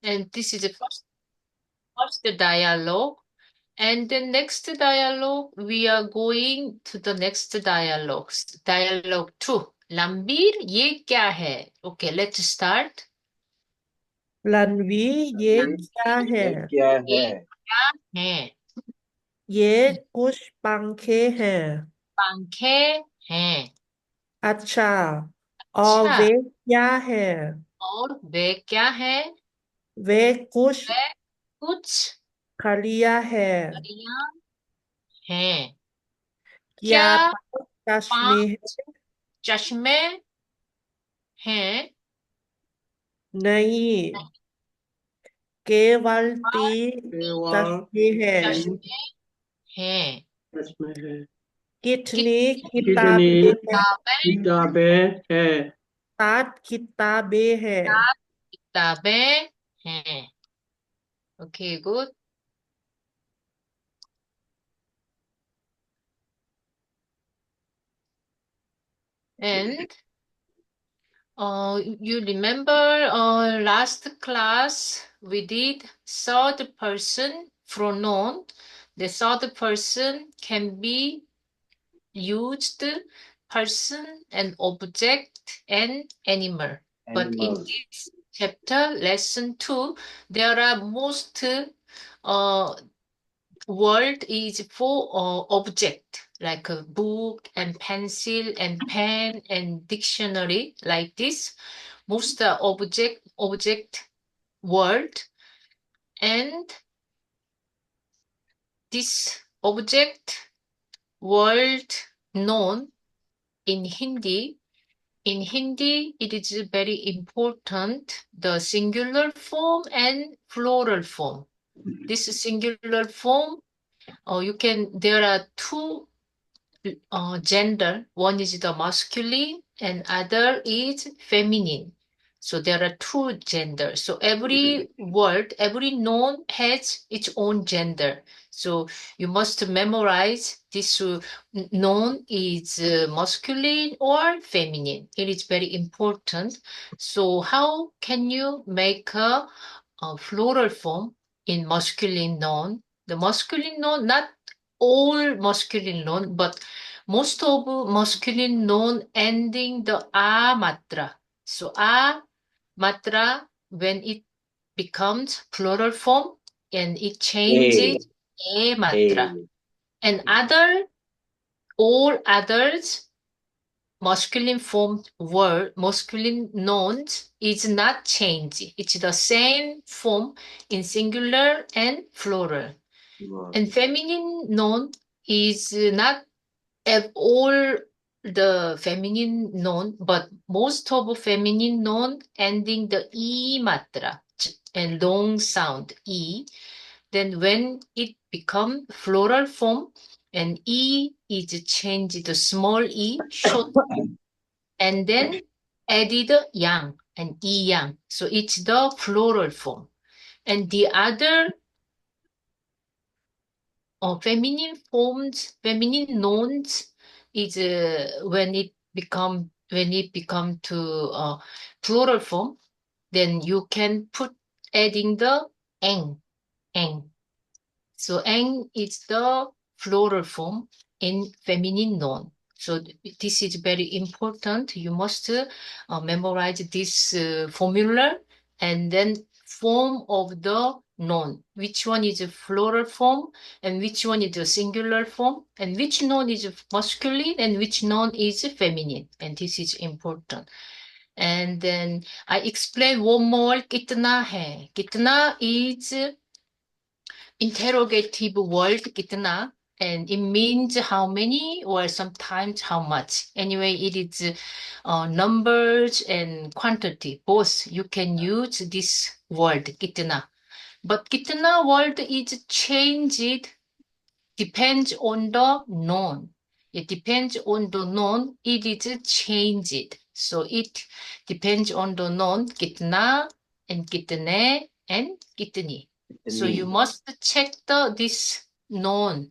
And this is the first dialogue. And the next dialogue, we are going to the next dialogue. Dialogue 2. Ranbir ये क्या है? Okay, let's start. Ranveer ये क्या है? ये क्या ये है? क्या है? ये कुछ पंखे हैं। पंखे हैं। अच्छा, और अच्छा, वे क्या है? और वे क्या है? वे कुछ वे कुछ खलियां है। घड़ियां हैं। क्या क्या पांच चश्मे हैं? 5 चश्मे हैं? नहीं, केवल 3 केवल चश्मे हैं। चश्मे हैं। इसमें है। कितनी कितनी किताबें हैं? किताबें किताबें हैं? 7 किताबें हैं। किताबें हैं. Okay, good. And you remember last class we did third person pronoun. The third person can be used person and object and animal. But in Animals. this chapter, lesson 2, there are most word is for object like a book and pencil and pen and dictionary like this. Most are object word, and this object word known in Hindi. In Hindi, it is very important the singular form and plural form. This singular form, there are two gender. One is the masculine and other is feminine. So there are two genders. So every word, every noun has its own gender. So you must memorize this noun is masculine or feminine. It is very important. So how can you make a plural form in masculine noun? The masculine noun, not all masculine noun, but most of masculine noun ending the a matra. So a matra, when it becomes plural form and it changes a matra. A. And all others masculine form word, masculine nouns is not changed. It's the same form in singular and plural. And feminine noun is not all the feminine noun, but most of feminine noun ending the e matra and long sound e. Then when it become plural form and e is changed to small e, short, and then added yang and e yang. So it's the plural form. And the other feminine nouns is when it become to plural form, then you can put adding the eng. So eng is the plural form in feminine noun. So this is very important. You must memorize this formula and then form of the noun. Which one is a plural form and which one is a singular form and which noun is masculine and which noun is feminine. And this is important. And then I explain one more. कितना है? कितना is interrogative word kitna, and it means how many or sometimes how much. Anyway, it is numbers and quantity. Both you can use this word kitna. But kitna word is changed depends on the noun. It depends on the noun. It is changed. So it depends on the noun kitna and kitne and kitni. So you must check this noun.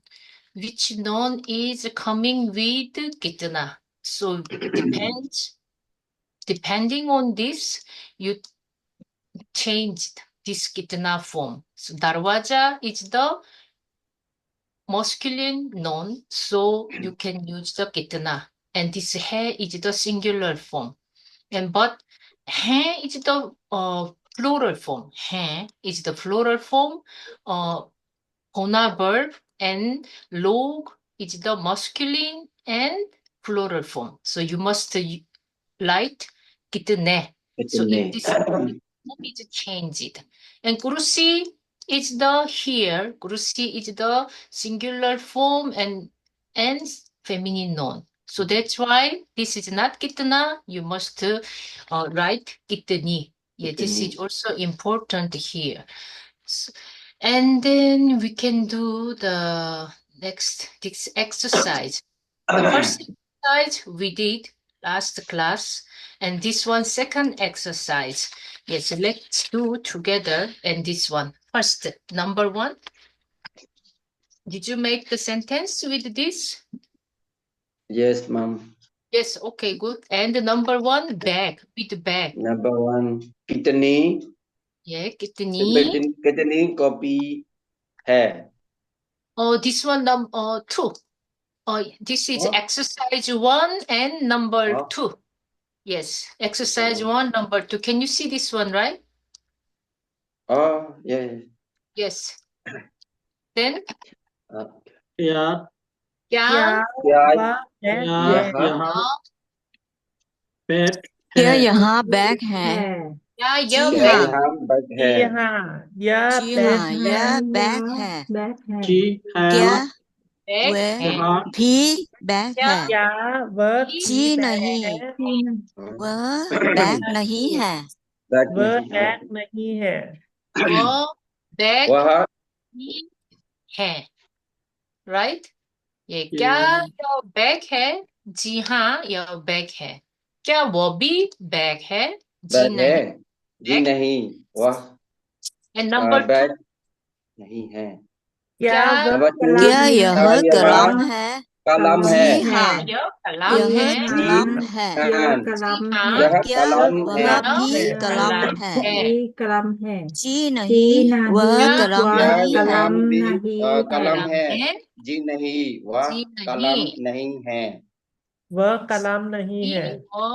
Which noun is coming with kitna. So depending on this, you changed this kitna form. So darwaja is the masculine noun, so you can use the kitna. And this hai is the singular form. And but hai is the plural form. Hai is the plural form. Hona verb and log is the masculine and plural form. So you must write kitne. So in this form is changed. And kurusi is the here. Kurusi is the singular form and feminine noun. So that's why this is not kitna. You must write kitni. Yeah, this is also important here. So, and then we can do the next this exercise. The first exercise we did last class, and this one second exercise. Yes, let's do together. And this one first, number one. Did you make the sentence with this? Yes, ma'am. Yes, okay, good. And the number one, bag, with bag. Number one, कितनी Yeah, kitni. कितनी copy है? Oh, this one, two. Oh, this is What? exercise 1 and number What? 2. Yes, exercise Oh. 1, number 2. Can you see this one, right? Oh, yeah. Yes. Then, क्या kya? क्या क्या वह है क्या है यहाँ बैग क्या है? यहाँ बैग है? Kya जी yeh क्या हाँ। bag? यहाँ बैग है? यहाँ यह जी बैग हाँ, यह बैग है। जी क्या है Bag वह hai. यहाँ भी बैग क्या? है? क्या वह जी भी बैग नहीं, है वह बैग नहीं है। बैग वह नहीं है। बैग नहीं है Wo bag वह hi hai. Right? ये ये क्या यह बैग है? जी हाँ, यह बैग है. क्या वो भी बैग है? जी बैग है? नहीं. जी बैग. नहीं, वह And number 2, बैग नहीं है। क्या क्या वह नंबर 2, कलम क्या यह क्या यह कलम है? कलम जी है? हाँ, यह कलम यह है? कलम है। हाँ, जी हाँ, यह क्या कलम वह है। भी कलम है? कलम है जी नहीं, वह क्या कलम क्या नहीं है। कलम भी कलम कलम है? है? जी नहीं, वह जी कलम नहीं. नहीं है। वह कलम नहीं है वो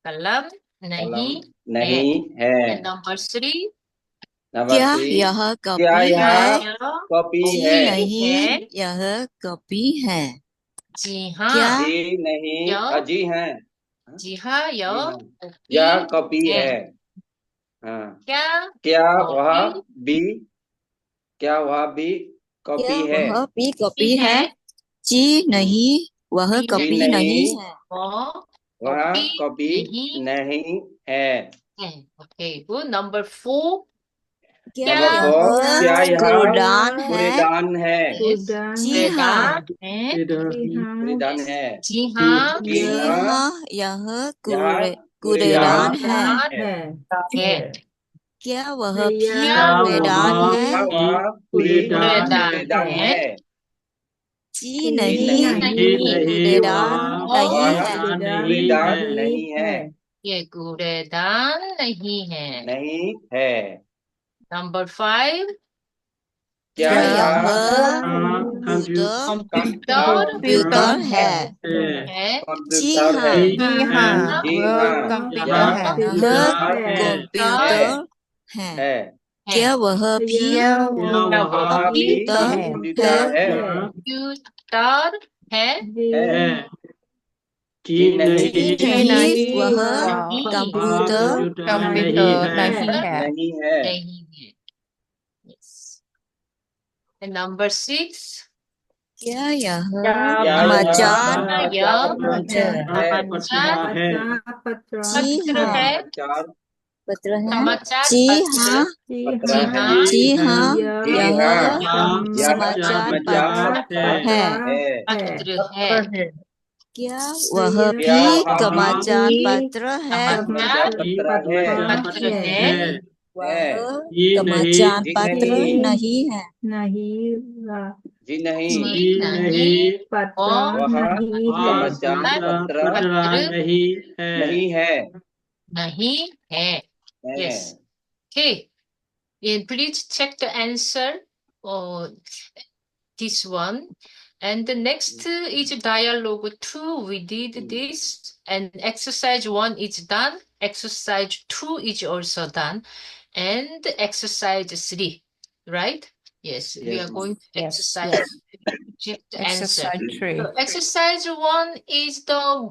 कलम कलम नहीं है. नहीं है। And number 3, नंबर क्या 3, यह क्या कॉपी यह है? यह कॉपी जी है? नहीं, यह कॉपी है। जी क्या हाँ, जी नहीं, यह जी हैं। जी हाँ, जी यह हाँ, कॉपी यह कॉपी है. है। हाँ, क्या क्या कॉपी वह भी क्या वह भी क्या कॉपी है? वह भी कॉपी है? जी नहीं, वह जी कॉपी नहीं, नहीं है। वो वह कॉपी कॉपी नहीं नहीं है। है. Okay, good. Number 4, क्या नंबर क्या 4, क्या यह यह कूड़ान है? कूड़ेदान है? yes, जी हाँ, कूड़ेदान है? इधर कूड़ेदान है। जी हाँ, जी जी हाँ, हाँ, यह यह कूड़ेदान है। है. क्या वह क्या भी क्या कूड़ेदान वह है? क्या भी वह कूड़ेदान कूड़ेदान है? है? जी जी नहीं, जी नहीं, नहीं कूड़ेदान वह नहीं वह है। कूड़ेदान नहीं कूड़ेदान है। नहीं है। ये कूड़ेदान नहीं है. नहीं है। Number 5, क्या क्या यह यह कंप्यूटर कंप्यूटर है? है? जी कंप्यूटर हाँ, है? जी है जी हाँ, यह यह कंप्यूटर है। कंप्यूटर है। है। क्या वह भी क्या क्या वह वह भी कंप्यूटर है? कंप्यूटर है? कंप्यूटर है? है? जी जी नहीं, जी नहीं, वह नहीं, वह कंप्यूटर कंप्यूटर नहीं है। नहीं है। नहीं है. Yes. And number 6, क्या यह क्या यह समाचार यह समाचार है। जी पत्र हाँ, है? पत्र है? समाचार जी पत्र? हाँ, पत्र जी है? हाँ, जी हाँ, जी यह हाँ, यह समाचार समाचार पत्र पत्र है। है। पत्र है. क्या वह क्या भी वह समाचार पत्र है? समाचार पत्र है? पत्र है? वह जी नहीं, समाचार जी पत्र नहीं, नहीं है। जी नहीं, जी नहीं, वह वह समाचार पत्र पत्र नहीं है। नहीं है। नहीं है. है। Yes. Okay. Please check the answer. This one. And the next is dialogue 2. We did this. And exercise 1 is done. Exercise 2 is also done. And exercise 3, right? Yes, we Yes, are ma'am. going to Yes, exercise yes. check the answer. Exercise 3. So exercise 1 is the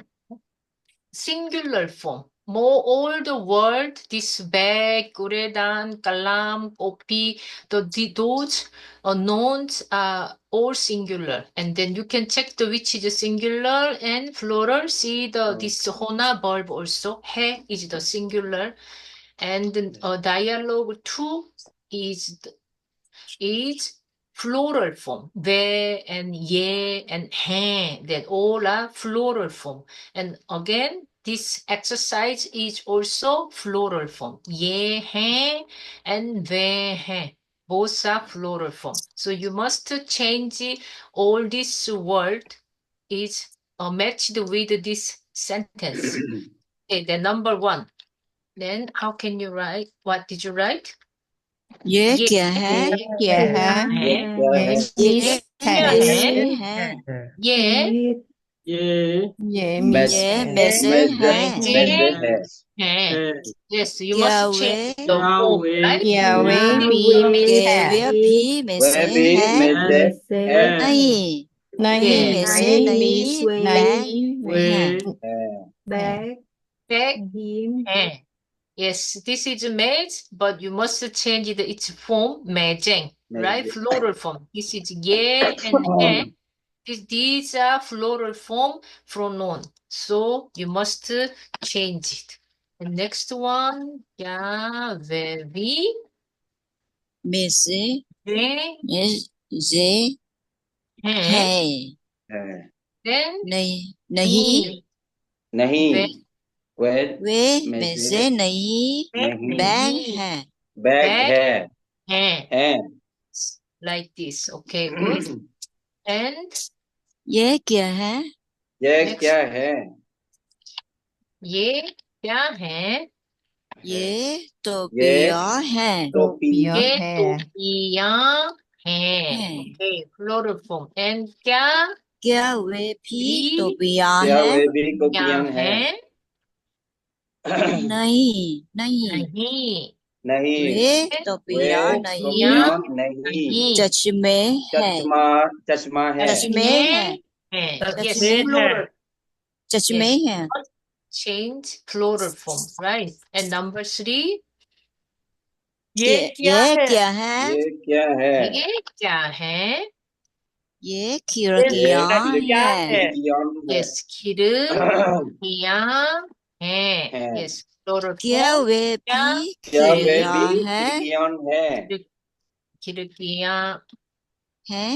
singular form. More all the word, this bag, kuredan, kalam, kopi, those nouns are all singular. And then you can check the which is singular and plural. See this hona verb also. He is the singular. And dialogue 2 is plural form. Ve and ye and he, that all are plural form. And again, this exercise is also plural form. Ye, he, and ve, he. Both are plural form. So you must change all this word is matched with this sentence. Okay, the number 1. Then how can you write? What did you write? ये ये क्या है क्या है? है, ये क्या है? ये क्या में है? से है ये ये ये में ये में से है में से है है. है Yes, you क्या must change way the form, way right? क्या वे भी में क्या है? वे भी में वह से भी है में से है नहीं नहीं भी में से नहीं बैग वे है Back है. Yes, this is made, but you must change its form, 매쟁, right? में Plural form. This is 예 and 해. These are plural form pronoun. So you must change it. The next one, yeah, very, में से 네, जे है. है Then, नहीं नहीं नहीं वे, वह वे में में से से नहीं नहीं, बैग है बैग बैग है है. Like this. Okay, good. And ये क्या है ये next, क्या है? ये क्या है? ये तो ये पिया है टोपी टोपियाँ ये है टोपियाँ हैं. है Okay, plural form. And क्या क्या वे भी भी तो पिया क्या है वे भी टोपियां यहाँ हैं? है? नहीं नहीं नहीं. नहीं वे तो वे पिया टोपियाँ नहीं नहीं नहीं. चश्मे है चश्मा है चश्मे है हैं. Yes, चश्मे plural. चश्मे Yes. है Change plural form, right? And number 3, ये क्या है ये क्या है? ये क्या है? ये खिड़कियाँ है खिड़कियाँ है Yes, खिड़कियाँ हैं. है। Yes, plural क्या form. वे क्या भी क्या वे खिड़कियाँ भी है खिड़कियाँ है? खिड़कियाँ है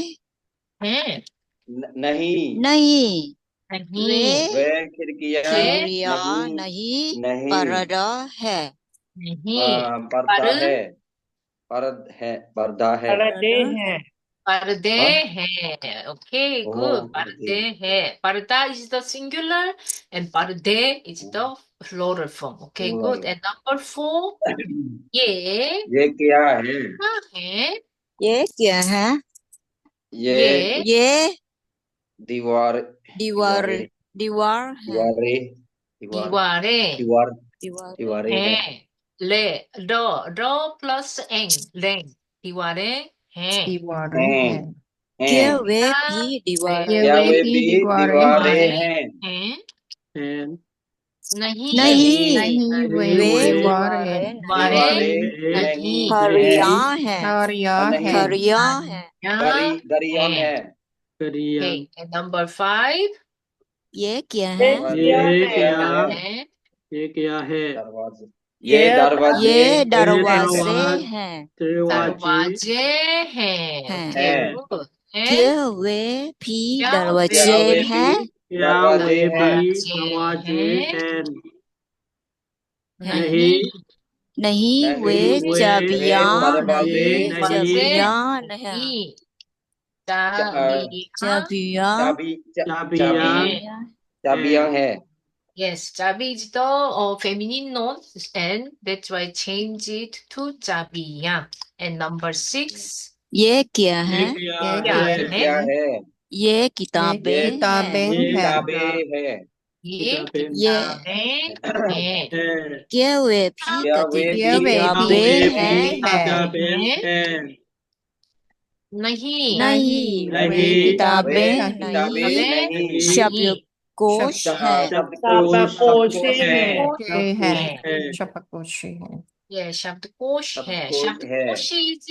हैं? नहीं नहीं नहीं. वे वे खिड़कियाँ खिड़कियाँ नहीं नहीं नहीं पर्दा है नहीं. पर्दा है पर्दा है पर्दे हाँ? हैं. Okay, Oh, good. okay. पर्दे हैं. पर्दा is the singular and पर्दे is the plural form. Okay, Oh. good. And number 4, ये ये क्या है? क्या है? ये क्या है ये ये दीवार दीवार दीवार है दीवारें दीवारें है हैं. ले ड plus लें. दीवारें हैं. दीवारें हैं हैं क्या हैं वे भी दीवार क्या वे भी दीवारें हैं? हैं? हैं नहीं. नहीं वे वे दीवारें दीवारें दीवारें नहीं. हरियाँ है हरियाँ नहीं। है हरियाँ है दरियाँ है करिया Okay, and number 5, ये क्या है ये क्या है ये क्या है दरवाजे ये दरवाजे ये दरवाजे दरवाजे हैं दरवाजे हैं. हैं। Okay, good. And क्या वे भी क्या दरवाजे वे भी हैं क्या वे भी दरवाजे हैं नहीं नहीं वे वे चाबियाँ दरवाजे नहीं नहीं। चाबियाँ नहीं नहीं. चाबियाँ चाबियाँ चाबियाँ हैं. चाबियाँ है Yes, Jabi is the feminine noun, and that's why change it to Jabiya. And number 6, ये क्या ये है? क्या क्या है? ये क्या है? ये ये किताबें हैं। किताबें ये हैं। किताबें है। ये किताबें ये किताबें हैं। है। क्या वे भी क्या वे ये वे भी किताबें वे हैं? भी किताबें हैं। नहीं, नहीं, वे नहीं, वे किताबें किताबें नहीं, नहीं, नहीं, शब्दकोश है। शब्दकोश शब्दकोश है। ये है है। शब्दकोश है। Yeah, शब्दकोश है. शब्दकोश है। शब्दकोश is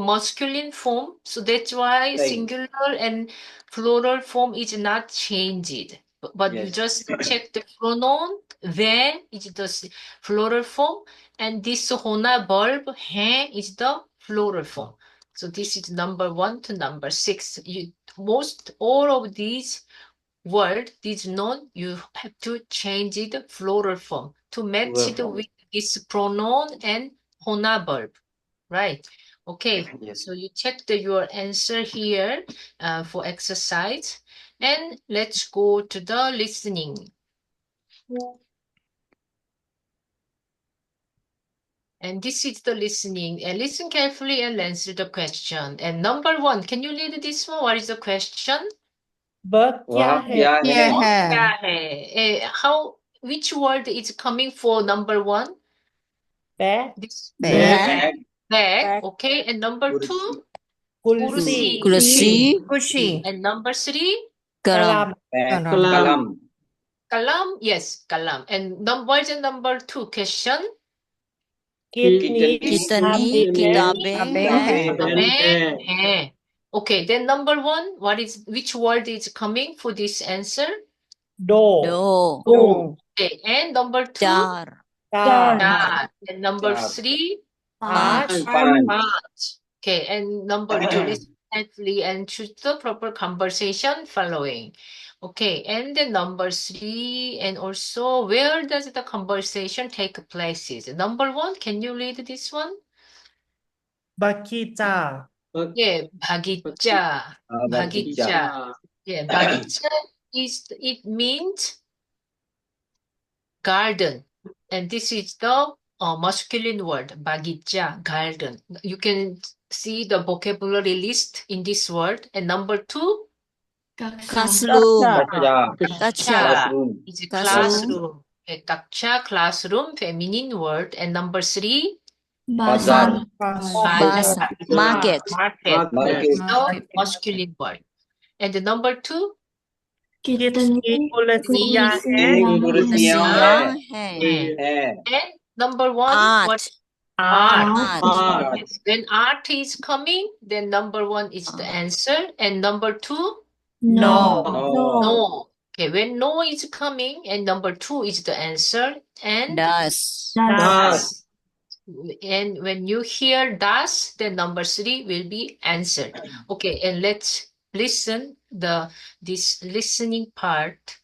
masculine form, so that's why सही। singular and plural form is not changed. But you Yes. just check the pronoun, where is the plural form, and this hona verb, hai is the plural form. So this is number 1 to number 6. All of these word, this noun, you have to change it plural form to match Plural it form. with this pronoun and hona verb, right? Okay, Yes. so you check your answer here for exercise, and let's go to the listening. And this is the listening, and listen carefully and answer the question. And number 1, can you read this one? What is the question? वह वह क्या ये है? है क्या है? Which word is coming for number 1? This bag bag. Okay. And number 2, kursi. कुर्सी, खुशी And number 3, कलम, कलम। kalam. Yes, kalam. And what is number 2 question? कितनी कितनी किताबें किताबें हैं? हैं। किताबें हैं। है. Okay, then number 1, which word is coming for this answer? दो, Okay, and number 2, चार, चार. And number चार। 3, पाँच, Paanch. Okay, and number 2, listen carefully and choose the proper conversation following. Okay, and then number 3, and also where does the conversation take place? Number 1, can you read this one? बगीचा। Yeah, Bhagicca. बगीचा। Yeah, Bhagicca it means garden, and this is the masculine word, Bhagicca, garden. You can see the vocabulary list in this word. And number 2, classroom, कक्षा। कक्षा, classroom। is a classroom, classroom. A Kaksha, classroom, feminine word. And number 3, बाजार। बाजार, market, market. Market. The masculine word. And the number 2, कितनी कुर्सियां तीन कुर्सियां कुर्सियां हैं। हैं। and number 1, आठ, what? Art. आठ, Yes. When art is coming, then number 1 is the answer. And number 2, no, no. Okay, when no is coming, and number 2 is the answer. And das, दस। and when you hear das, then number 3 will be answered. Okay, and let's listen this listening part.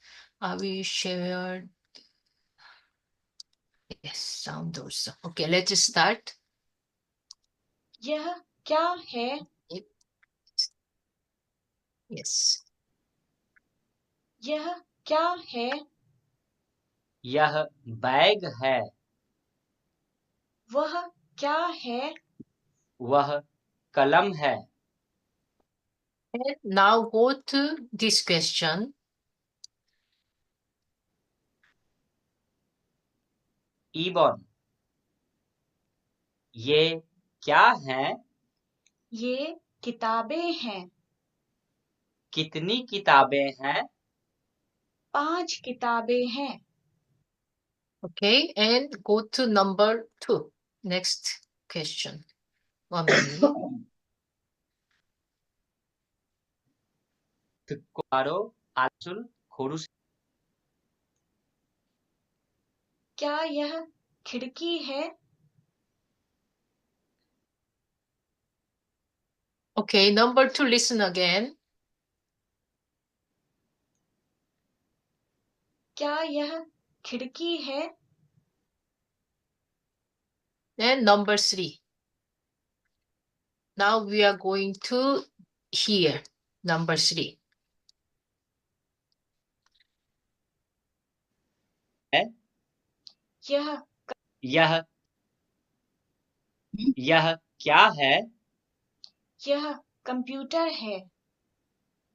We shared, yes, sound also. Okay, let's start. यह क्या है? Yes. यह क्या है? यह bag है। वह क्या है? वह कलम है। And now go to this question. इबन, ये क्या है? ये किताबें हैं। कितनी किताबें हैं? 5 किताबें हैं। Okay, and go to number 2. Next question. 1 minute. 듣고 바로 아술 고르세요. क्या यह खिड़की है? Okay, number 2, listen again. क्या यह खिड़की है? And number 3. Now we are going to hear number 3. है? यह यह यह क्या है? यह कंप्यूटर है।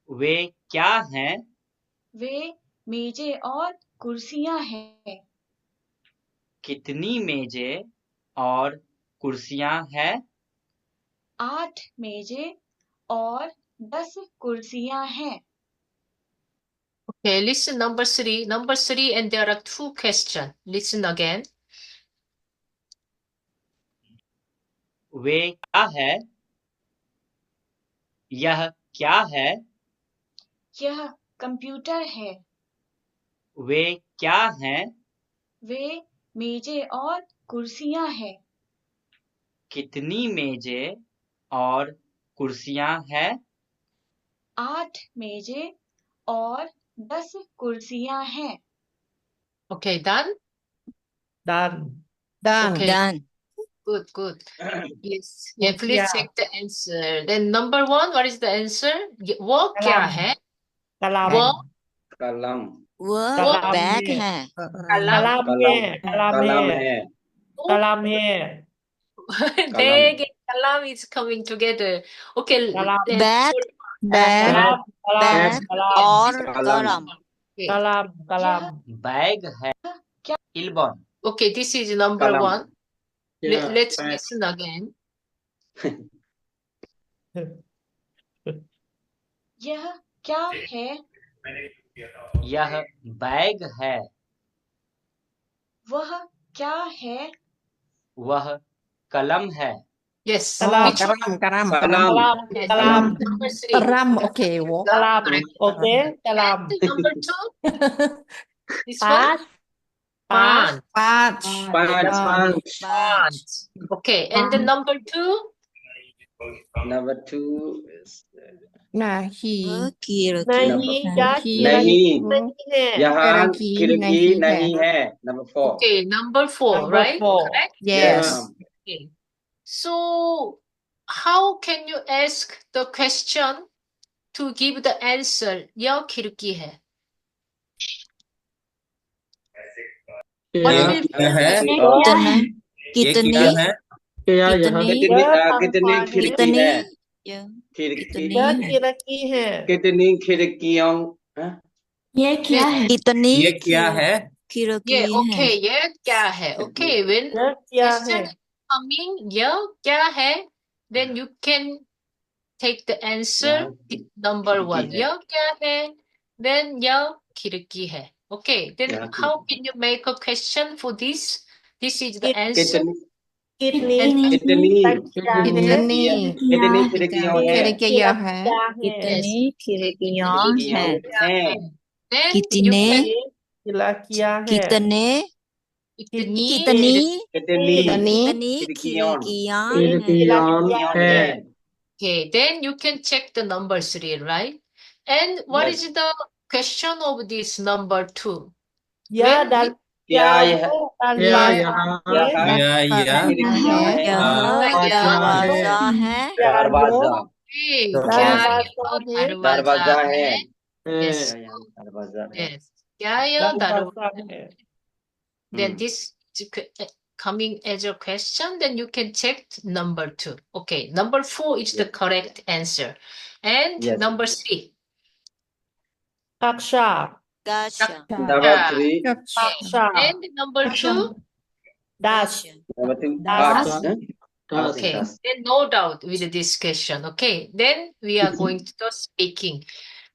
वे क्या हैं? वे मेजें और कुर्सियां हैं। कितनी मेजें और कुर्सियां हैं? 8 मेजें और 10 कुर्सियां हैं। Okay, listen number three. Number three, and there are two questions. Listen again. वे क्या है? यह क्या है? यह कंप्यूटर है। वे क्या हैं? वे मेजें और कुर्सियां हैं। कितनी मेजें और कुर्सियां हैं? 8 मेजें और 10 कुर्सियां हैं। Okay, done? Done. Done. Okay, Done. good, good. Yes. Yeah, please Yeah. check the answer. Then number one, what is the answer? वो क्या कलम। है? कलम। वो कलम वह कलम बैग है। है। कलम कलम है। कलम कलम है। है कलम है। Bag and kalam is coming together. Okay, कलम। then bag Bag. कलम कलम बैग कलम और कलम कलम। okay. कलम कलम बैग है। क्या? 11 Okay, this is number कलम one. Yeah, Let's bag. listen again. यह क्या है? यह बैग है। वह क्या है? वह कलम है। Yes. Kalam. Which one? Karam. कलम Okay, कलम number three. Karam. Okay. Walk. कलम Correct. ओके कलम And number two, this one? पाँच Pant. Patch. पांच पांच पाँच। Okay, and the number two? Number 2 Nahi. वह खिड़की नहीं या खिड़की नहीं नहीं है यहाँ खिड़की खिड़की नहीं नहीं है number 4 Okay, number four, Number right? four. Correct? Yes. Okay. So, how can you ask the question to give the answer? यह खिड़की है. What क्या will क्या be है? the कितना ये कितनी क्या है क्या यह कितनी कितनी खिड़की कितनी है यह खिड़की कितनी क्या है खिड़की है कितनी खिड़कियों हाँ? Yes. कितनी ये क्या है खिड़की Yeah, है okay, यह क्या है? Okay, when यह क्या है question is coming, यह क्या है? Then you can take the answer number खिड़की one. है। यह क्या है? Then यह खिड़की है. Okay, then यहाँ how can you make a question for this? This is the answer. कितनी कितनी कितनी क्या है कितनी खिड़कियों है खिड़कियाँ है क्या है कितनी खिड़कियां खिड़कियाँ हैं हैं Then कितने you खिड़कियां है कितने कितनी कितनी कितनी कितनी खिड़कियां खिड़कियां हैं खिड़कियां है Okay, then you can check the number three, right? And what Yes. is the question of this number two? यह When दर क्या यह दरवाजा यहाँ खिड़कियां है यह दरवाजा है दरवाजा Hey, दरवाजा क्या है यह दरवाजा है Yes. दरवाजा है Yes. क्या यह दरवाजा दरवाजा है Then this is coming as a question, then you can check number two. Okay, number four is the correct answer. And Yes. number three. कक्षा कक्षा Number 3 कक्षा And number two. दस number 2 Das. Okay, then no doubt with this question. Okay, then we are going to the speaking.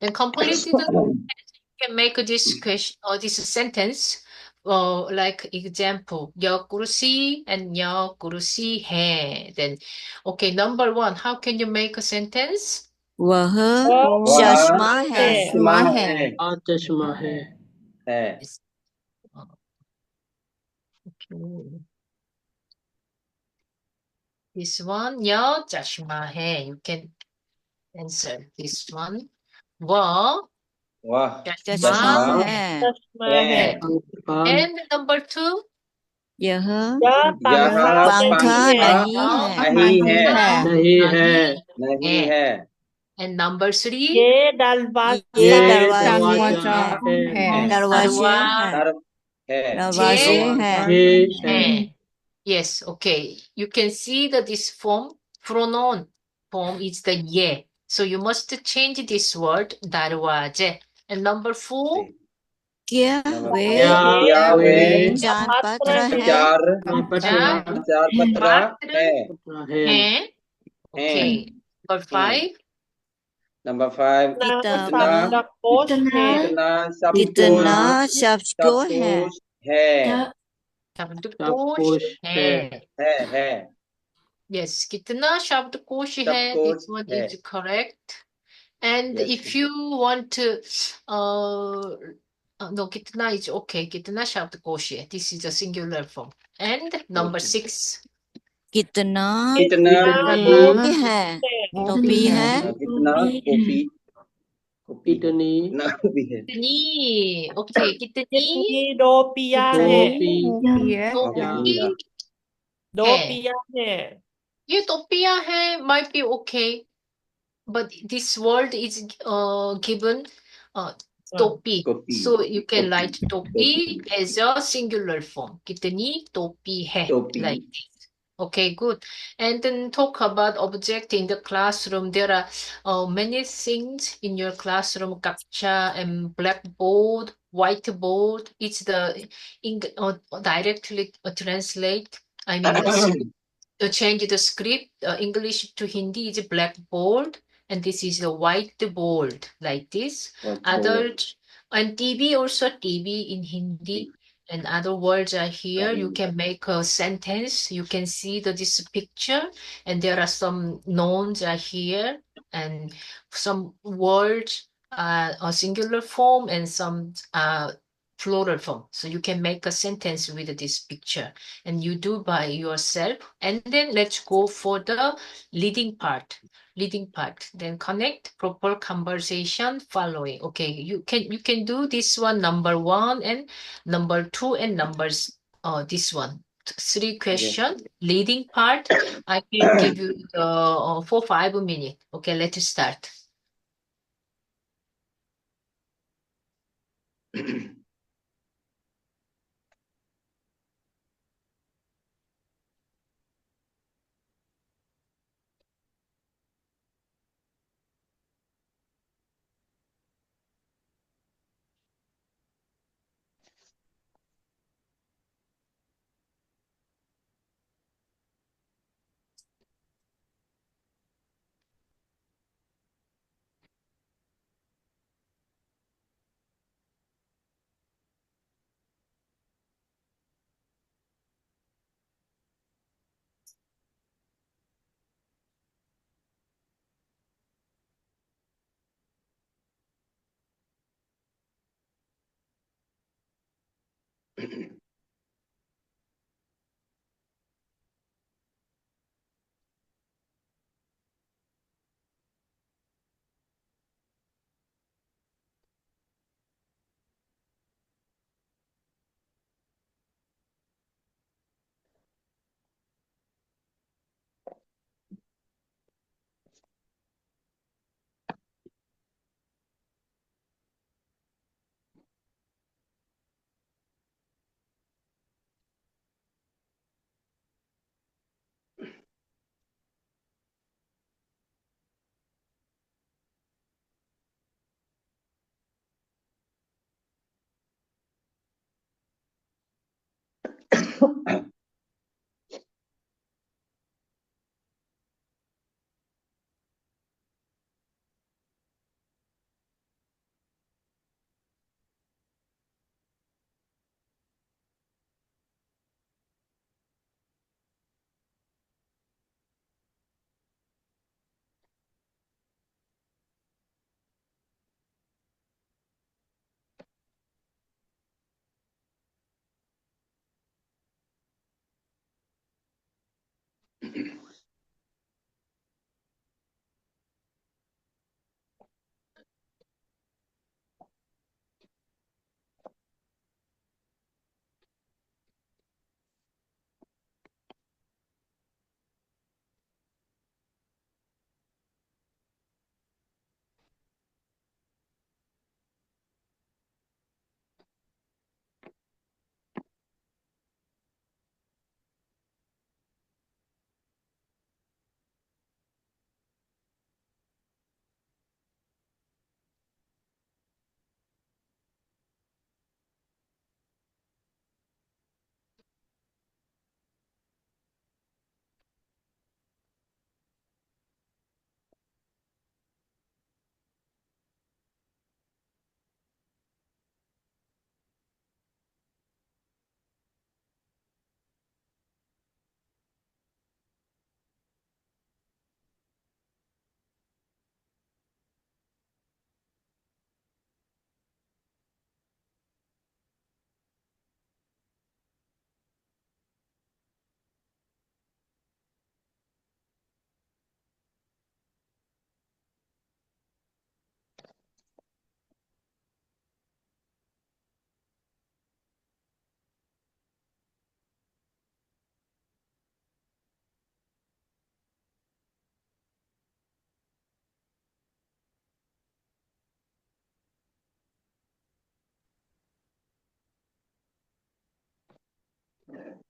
Then complete the sentence. You can make this question or this sentence like example. यह कुर्सी and यह कुर्सी है. Then okay, number one, how can you make a sentence? वह वह चश्मा है चश्मा है और चश्मा है Okay. This one, यह चश्मा है. You can answer this one. वह वाह चश्मा चश्मा है चश्मा है And number two, यह यह पंखा नहीं है नहीं है नहीं है And number three, ये दरवाजा ये दरवाजा दरवाजा है दरवाजा है है नवाजे हैं है Yes, okay. You can see that this form, pronoun form is the ye. So you must change this word, darwaje. And number 4, क्या नंबर वे क्या वे पहचान पत्र है प्रचार पत्र प्रचार पत्र patra है है hai. Okay. Number 5, नंबर 5 कितना कितना सब कितना कुछ सबको सब है कुछ है शब्दकोश hai. है Yes, kitna shabdkosh सब hai. This कुछ one है is correct. And Yes, if you want to, no, kitna is okay. Kitna shabdkosh hai. This is a singular form. And number Okay. 6, कितना कितना टोपी है टोपी है कितना कॉपी कॉपी है कितनी कितना कॉपी है kitni. Okay, kitni कितनी दो पिया है topi दो hai. पिया है ये topiya hai might be okay, but this word is given topi. Copy So you can write टोपी topi as a singular form. Kitni topi hai, टोपी like this. Okay, good. And then talk about object in the classroom. There are many things in your classroom, captcha and blackboard, whiteboard. It's the directly translate. I mean, change the script, English to Hindi is blackboard, and this is the whiteboard, like this. Other, and TV also TV in Hindi, and other words are here. You can make a sentence. You can see this picture, and there are some nouns are here, and some words a singular form and some plural form. So you can make a sentence with this picture, and you do by yourself. And then let's go for the leading part. Then connect proper conversation following. Okay, you can do this one, number 1 and number 2 and numbers this one. 3 question leading part. I will give you for 5 minutes. Okay, let's start.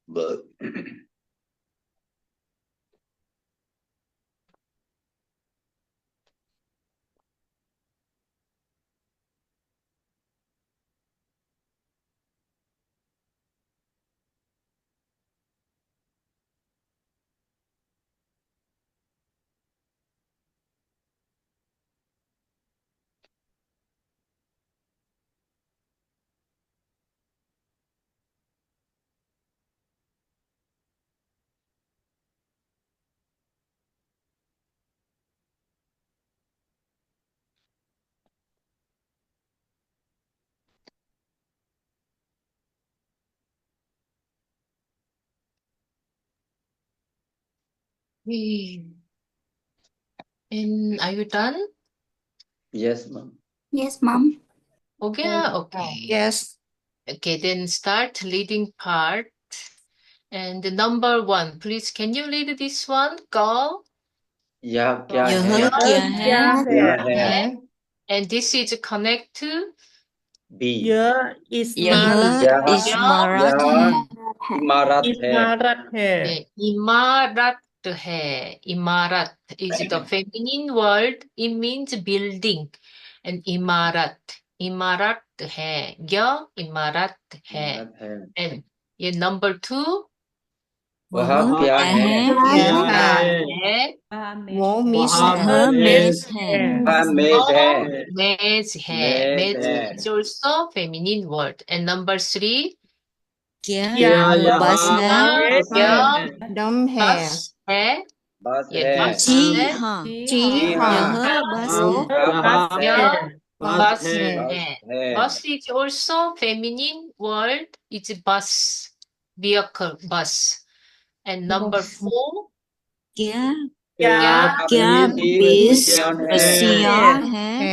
But Okay. And are you done? yes, ma'am. Yes, mom. Okay, Yes. okay. Yes. Okay, then start leading part. And the number 1, please, can you read this one? Go. यह क्या यह है? क्या है? क्या क्या है? है? And this is connect to B. यह यह इमारत इमारत है। इमारत है. इमारत है। Imarat hai. Imarat is the feminine word. It means building. And imarat. Imarat hai. Yeah, imarat hai. इमारत है. And yeah, number 2. वह वह क्या क्या है? है? क्या है? है? है वो मिस वहाँ है। वह मेज मेज है। वह मेज है. Mez hai. मेज Mez है. is also feminine word. And number 3. क्या क्या यह यहाँ बस है? बस Yeah, है? दम है। bus hai. बस ये है. bus जी है. हाँ। जी जी हाँ। यह बस वो है। यहाँ बस Yeah, है। बस bus है. hai. है. Bus is also feminine word. It's bus. Vehicle, bus. And number 4. क्या क्या क्या बीस 20 कुर्सियाँ कुर्सियाँ हैं? है।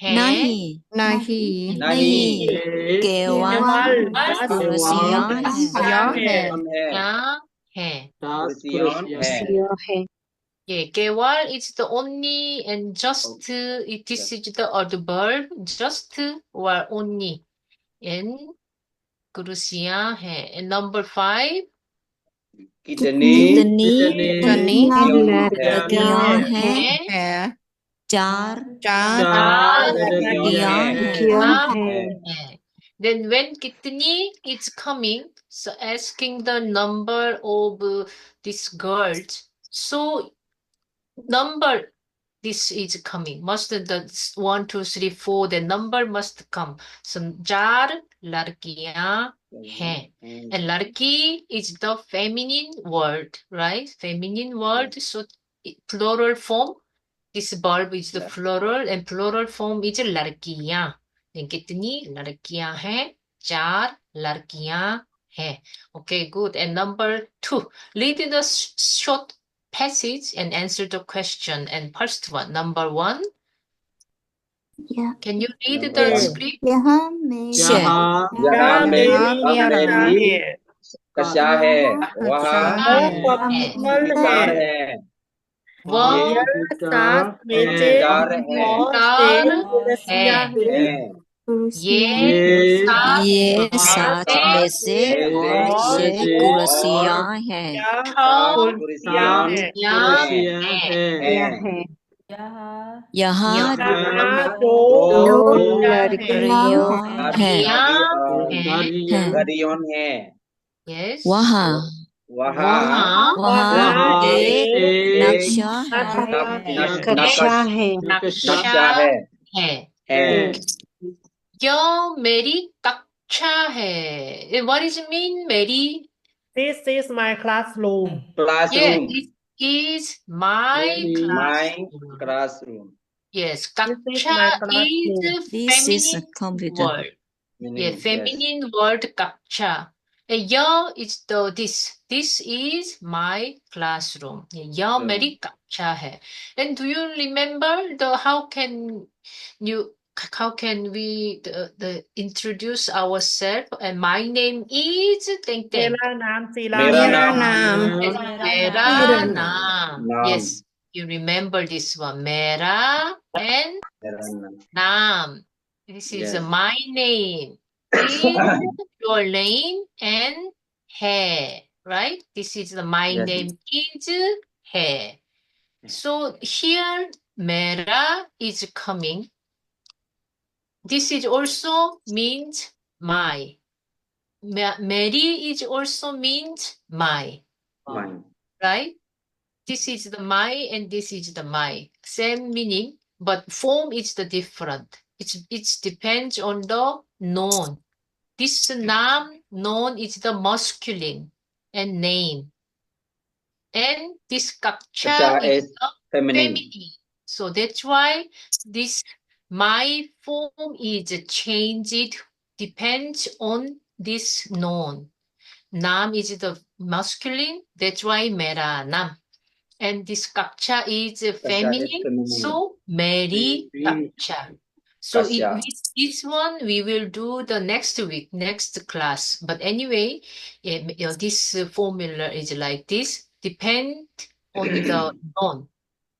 है. नहीं, नहीं। नहीं. ये केवल केवल 10 10 कुर्सियाँ हैं। कुर्सियाँ हैं। है. Yeah, है. 10 कुर्सियाँ है. Yeah, केवल is the only and just. This is the adverb. Just or only. And कुर्सियाँ हैं. And number 5. कितनी कितनी लड़कियाँ हैं? है. 4 चार लड़कियाँ लड़कियाँ हैं। है. Then when kitni is coming, so asking the number of these girls. So number this is coming. Must the 1, 2, 3, 4. The number must come. So 4 लड़कियाँ हैं. And ladki is the feminine word, right? Feminine word. So plural form. This verb is the Yeah. plural and plural form is लड़कियाँ. then कितनी लड़कियाँ हैं? 4 लड़कियाँ हैं. Okay, good. And number 2, read the short passage and answer the question. And first one, number 1. Can you read Number the one. script? यहाँ में यहाँ यहाँ मेरी मेरी कक्षा कक्षा है। है। कक्षा है. वह वह कमल विचार है। है. वह यह 7 मेजें विचार है. और विचार 6 कुर्सियाँ हैं। है. ये सात ये में 7 में से और और 6 कुर्सियाँ हैं। क्या छह कुर्सियाँ कुर्सियाँ हैं। हैं. यहाँ यहाँ दो दो लड़कियाँ लड़कियाँ हैं। हैं. गरियोन है. Yes. वहाँ वहाँ एक नक्शा है। कक्षा नक्शा है. है. यह मेरी कक्षा है. What is mean मेरी? This is my classroom. Yeah, Classroom. it is my My classroom. classroom. Yes, This is कक्षा my is classroom. This is a feminine computer. word. Yeah, Yes. feminine word कक्षा. यह is the this. This is my classroom. यह मेरी कक्षा है. And do you remember how can we introduce ourselves? And my name is मेरा नाम शीला मेरा है। नाम. मेरा नाम. नाम. Yes, you remember this one. मेरा and नाम. This is Yes. my name. Is your name and है, right? This is my Yes. name is है. So here मेरा is coming. This is also means my. मेरी is also means my, Mine. right? This is the my and this is the my. Same meaning, but form is the different. It depends on the noun. This noun is the masculine and name. And this Kacha kakcha is is the feminine. feminine. So that's why this my form is changed depends on this noun. Nam is the masculine, that's why mera nam. And this kakcha is feminine, feminine. so meri kakcha. So Kasha. this one we will do the next week, next class. But anyway, this formula is like this. Depend on the noun.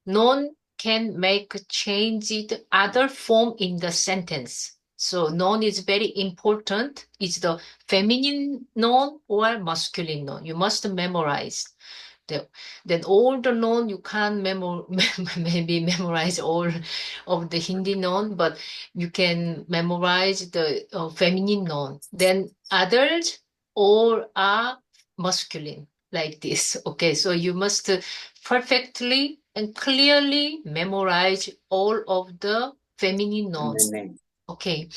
Noun can make change it other form in the sentence. So noun is very important. It's the feminine noun or masculine noun. You must memorize. Then all the noun you can't maybe memorize all of the Hindi noun, but you can memorize the feminine noun. Then others all are masculine like this. Okay, so you must perfectly and clearly memorize all of the feminine nouns. Feminine. Okay,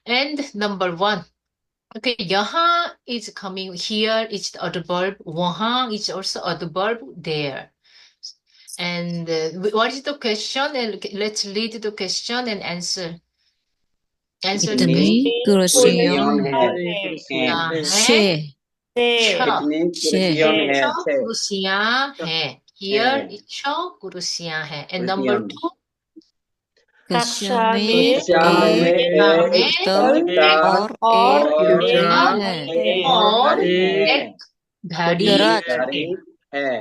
and number 1. Okay, yahan is coming here, it's the adverb. Wahan is also adverb there. And what is the question? And let's read the question and answer. Answer the कितनी question. कुर्सियां कुर्सियां हैं? हैं। छह कितनी कुर्सियां हैं? छह छह कुर्सियां हैं. Here है। छह कुर्सियां हैं. And number 2. कक्षा में कक्षा में एक एक कंप्यूटर और एक घड़ी है और घड़ी एक घड़ी गलत घड़ी है।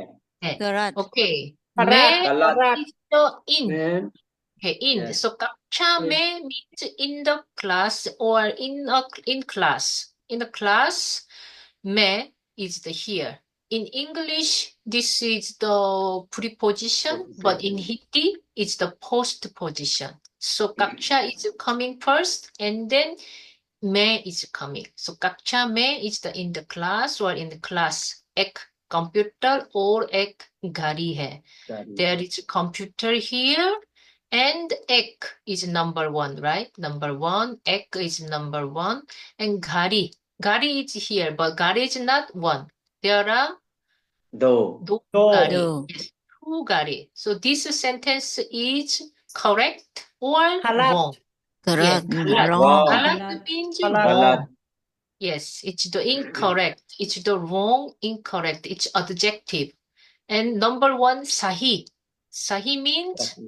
है. गलत Okay. गलत। Is the in. And Okay, in. Yes. So kapcha mein means in the class or in class. In the class, mein is the here. In English, this is the preposition, but in Hindi, it's the postposition. So kapcha is coming first, and then mein is coming. So kapcha mein is the in the class or in the class. Ek computer or ek ghari hai. There is a computer here. And ek is number 1, right? Number 1, ek is number 1. And ghari is here, but ghari is not 1. There are दो ghari. दो Yes, 2 ghari. So this sentence is correct or Halat. wrong? Yes, गलत halat. wrong Halat means Halat. wrong. Yes, it's the incorrect. It's the wrong, incorrect. It's adjective. And number 1, sahi. Sahi means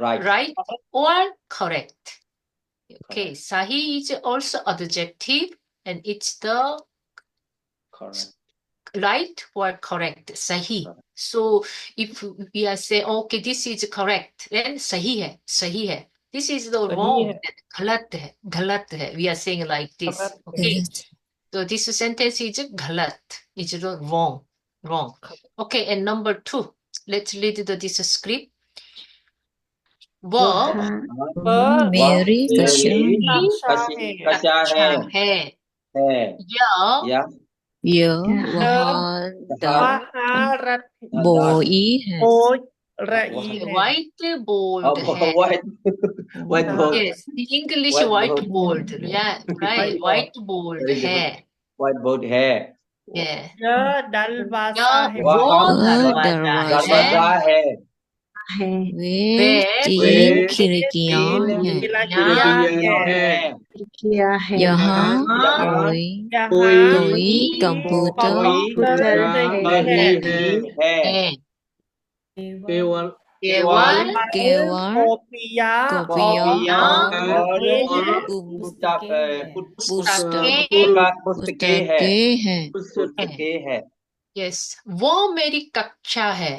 right or correct. Okay, sahi is also adjective and it's the correct right or correct. Sahi. So if we are saying, okay, this is correct, then sahi hai, sahi hai. This is the wrong, ghalat hai. We are saying like this. Okay. So this sentence is ghalat. It's the wrong. Okay, and number 2. Let's read this script. वह मेरी कक्षा है यह वहाँ बोई है white board है. white board Yes, in English white board. Yeah, right. White board है. white board है Yeah. यह दरवाजा है वो दरवाजा है वे तीन खिड़कियाँ हैं यहाँ कोई कंप्यूटर है. केवल कॉपियाँ पुस्तकें है Yes, वो मेरी कक्षा है.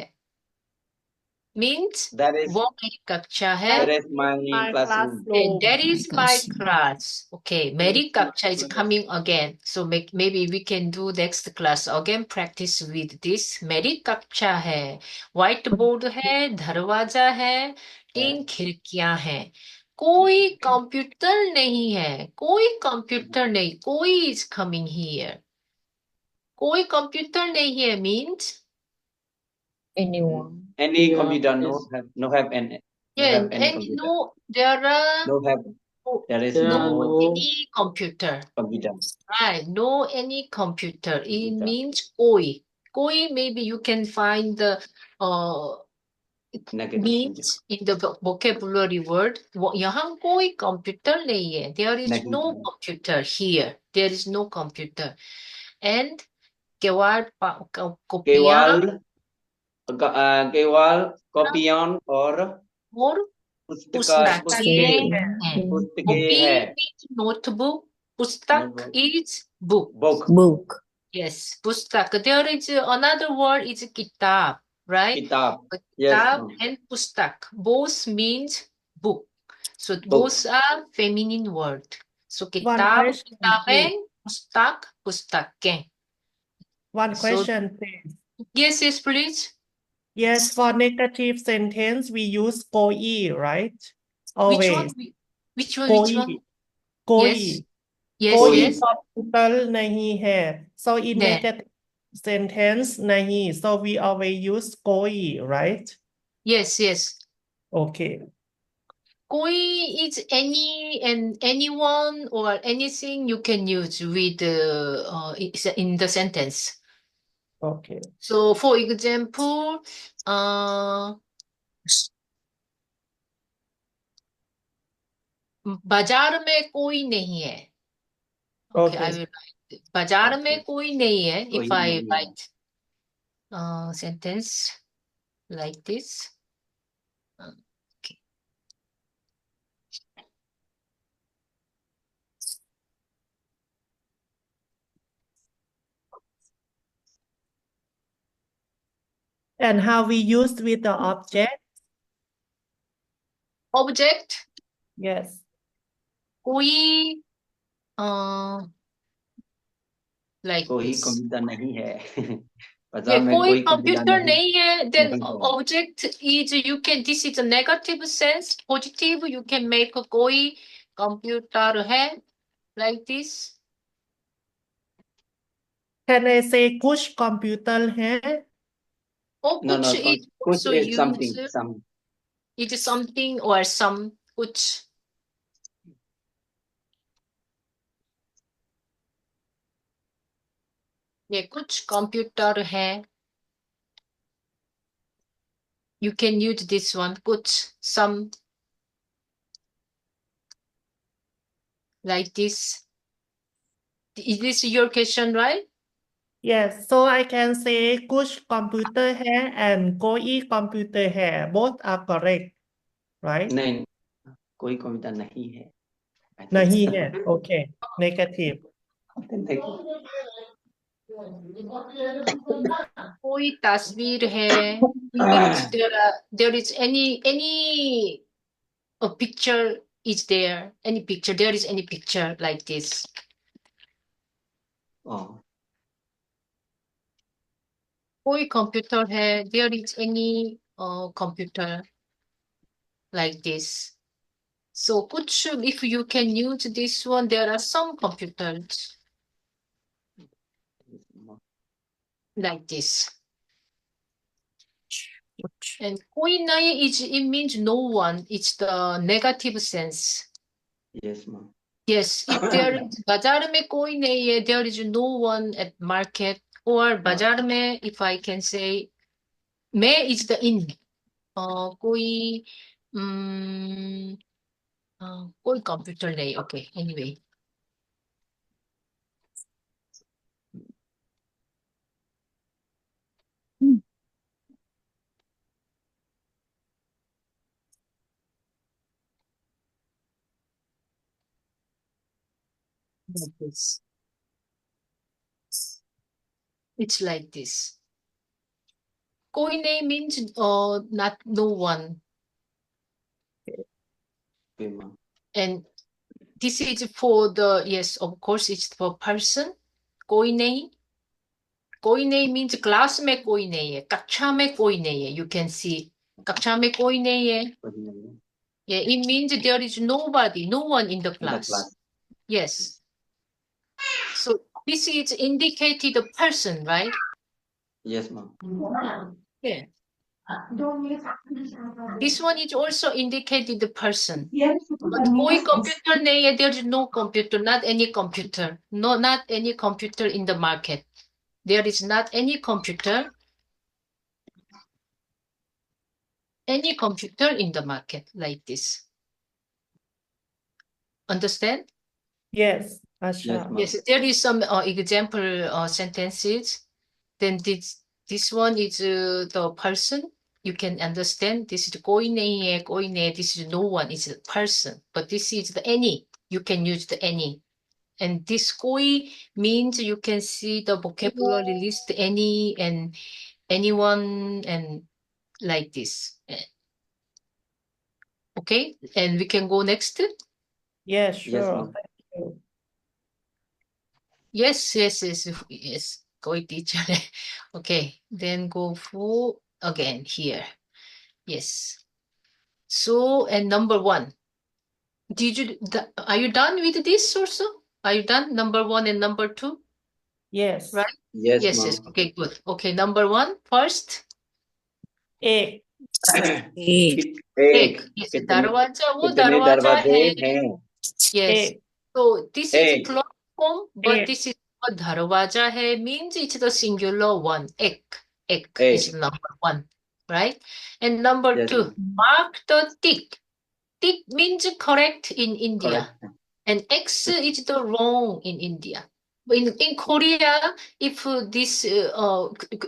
means That is वो मेरी कक्षा है. my My classroom. classroom. That is my classroom. class. Okay, मेरी कक्षा is coming again. So maybe we can do next class again. Practice with this. मेरी कक्षा है. Whiteboard है, दरवाजा है, 3 खिड़कियां हैं. कोई कंप्यूटर नहीं है. कोई कंप्यूटर नहीं. कोई is coming here. कोई कंप्यूटर नहीं है means Anyone. Any Yeah, computer yes. no have any yeah, any and computer. no there are No have there is There are no no any computer. computer. Right, no any computer. It Computer. means koi. Koi maybe you can find the Negative means in the vocabulary word. यहाँ कोई computer नहीं है. There is no Negative. computer here. There is no computer. And केवल कोपियाँ केवल कॉपियन और और पुस्तकें पुस्तकें हैं. पुस्तकें Copy है. means notebook. Pustak Notebook. is book. Book. Book. Yes, pustak. There is another word is kitab, right? Kitab. But Yes, kitab ma'am. and pustak both means book. So Book. both are feminine word. So One kitab, question, kitaben, please. pustak, pustaken. One So question, please. yes, please. Yes, for negative sentence, we use koi, right? Which one? Always. Which one? Koi. Yes, Koi yes. computer nahi hai. So in Yeah. negative sentence, nahi. So we always use koi, right? Yes. Okay. Koi is any and anyone or anything you can use with in the sentence. Okay. So for example, बाजार में कोई नहीं है. Okay, I Okay. will write. बाजार Okay. में कोई नहीं है. कोई If I नहीं है. write sentence like this. Okay. And how we use with the object? Object Yes. कोई like कोई this. कंप्यूटर नहीं है. Yeah, बाजार में कोई कोई कंप्यूटर computer नहीं है. Then नहीं है. object is you can. This is a negative sense. Positive you can make कोई computer है like this. Can I say कुछ computer है? Or No, कुछ is कुछ also is used. some. It is something or some कुछ. ये कुछ computer है. You can use this one. कुछ some like this. Is this your question, right? Yes, so I can say कुछ computer है and कोई computer है. Both are correct, right? नहीं, कोई कंप्यूटर नहीं है. I think नहीं so. है. Okay. Negative. कोई तस्वीर है. Means there is any a picture is there. Any picture. There is any picture like this. Oh. कोई computer है. There is any computer like this. So कुछ if you can use this one, there are some computers like this. And कोई नहीं is it means no one. It's the negative sense. Yes, ma'am. Yes, if there is बाजार में कोई नहीं है, there is no one at market. Or बाजार में, if I can say, में is the in. कोई कोई computer नहीं. Okay, anyway. Like this. It's like this. कोई नहीं means not no one. Okay, ma'am. And this is for the, yes, of course, it's for person. कोई नहीं. कोई नहीं means class में कोई नहीं है. कक्षा में कोई नहीं है. You can see. कक्षा में कोई नहीं है. कोई नहीं है. Yeah, it means there is nobody, no one in the In the class. class. Yes. So this is indicated the person, right? Yes, ma'am. Yeah. This one is also indicated the person. But कोई computer नहीं है, there is no computer, not any computer. No, not any computer in the market. There is not any computer in the market like this. Understand? Yes, Yes, Asha. ma'am. Yes, there is some example sentences. Then this one is the person. You can understand. This is कोई नहीं है, कोई नहीं. This is no one. It's a person. But this is the any. You can use the any. And this कोई means you can see the vocabulary list any and anyone and like this. Okay, and we can go next. Yes, Yes, sure. ma'am. Thank you. Yes. Koi teacher. Okay, then go for again here. Yes. So, and number 1. Are you done with this also? Are you done? Number 1 and number 2? Yes. Right? Yes, Yes. ma'am. Okay, good. Okay, number 1 first. एक एक एक. Yes, दरवाजा, वो कितने दरवाजा दरवाजे है. हैं? Yes. एक So this is एक. plural form, but एक. this is what दरवाजा है means it's the singular one. Ek एक. is number 1, right? And number Yes, 2, ma'am. mark the tick. Tick means correct in India, Correct. and X is the wrong in India. In Korea, if this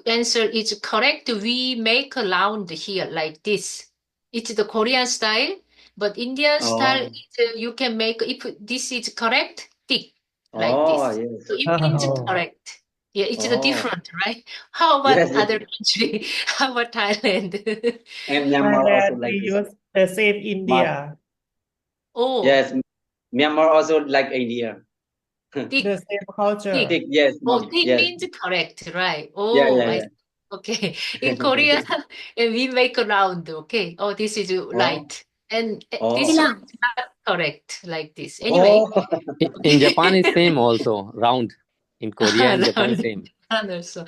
answer is correct, we make a round here like this. It's the Korean style, but Indian style is you can make, if this is correct, tick like this. Yes. So it means Oh. correct. Yeah, it's the Oh. different, right? How about Yes, yes. other country? How about Thailand? And Myanmar also Thailand, like we this. use the same India, Oh, Yes, Myanmar also like India. tick. the same culture. Tick. Tick, yes, Oh, ma'am. tick Yes. means correct, right? Yeah, Oh, yeah, I yeah. okay. In Korea, we make a round, okay? Oh, this is right. And this Oh. one is not correct, like this. Anyway, In Japan is same also, round. In Korea and Japan round. same. Also.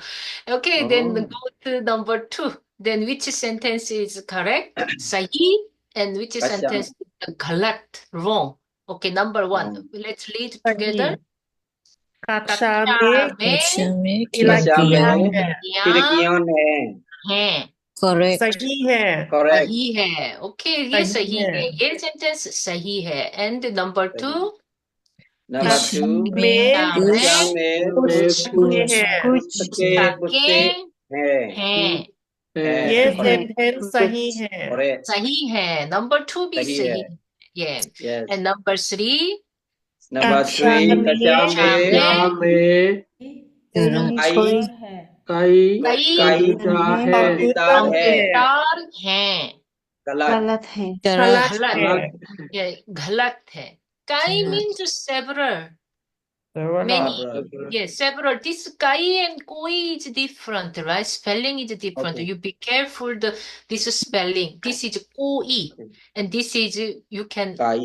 Okay, then Oh. go to number 2. Then which sentence is correct? Sahi. And which अच्छा. sentence is galat, wrong? Okay, number 1. Wrong. Let's read सही. together. कक्षा कक्षा में में कक्षा में कक्षा खिड़कियां में है. खिड़कियां हैं. हैं. करेक्ट सही है. Correct. सही है. Okay, ये सही सही है. है. ये sentence सही है. And number 2, Number कक्षा 2. में कक्षा कुछ कक्षा में पुस्तकें हैं. पुस्तकें पुस्तकें हैं. हैं. ये Correct. सेंटेंस सही है. Correct. सही है. Number 2 भी सही सही है. है. Yeah. Yes. And number 3, Number कक्षा 3. में कक्षा में कई कई कंप्यूटर है. कंप्यूटर हैं. गलत है. गलत गलत है. ये गलत है. कई गलत. means several. Several. Many. Yes, several. This kai and koi is different, right? Spelling is different. Okay. You be careful this spelling. This is koi, and this is you can कई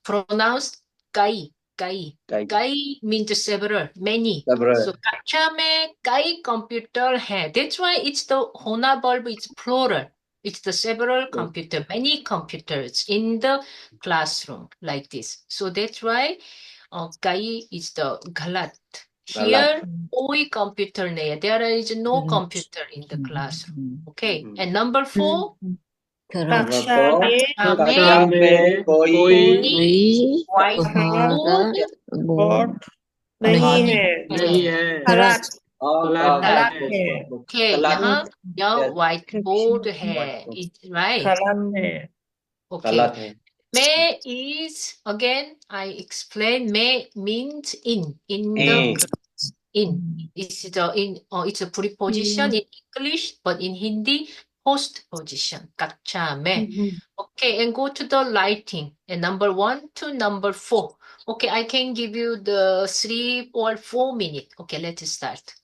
pronounce kai. Kai. कई Kai means several, many. Several. So kacha mein kai computer hai. That's why it's the hona verb. It's plural. It's the several computer, many computers in the classroom like this. So that's why kai is the galat. Here, koi computer nahi hai. There is no computer in the classroom. Okay. And number 4, कक्षा में कोई whiteboard board नहीं है. नहीं है. गलत. गलत है. Okay, यहाँ whiteboard है. It's right. कलम है. Okay. गलत है. May is, again, I explain, may means in the class. in. It's a preposition in English, but in Hindi, postposition. कक्षा में. Okay, and go to the lighting. And number 1 to number 4. Okay, I can give you the 3 or 4 minutes. Okay, let's start.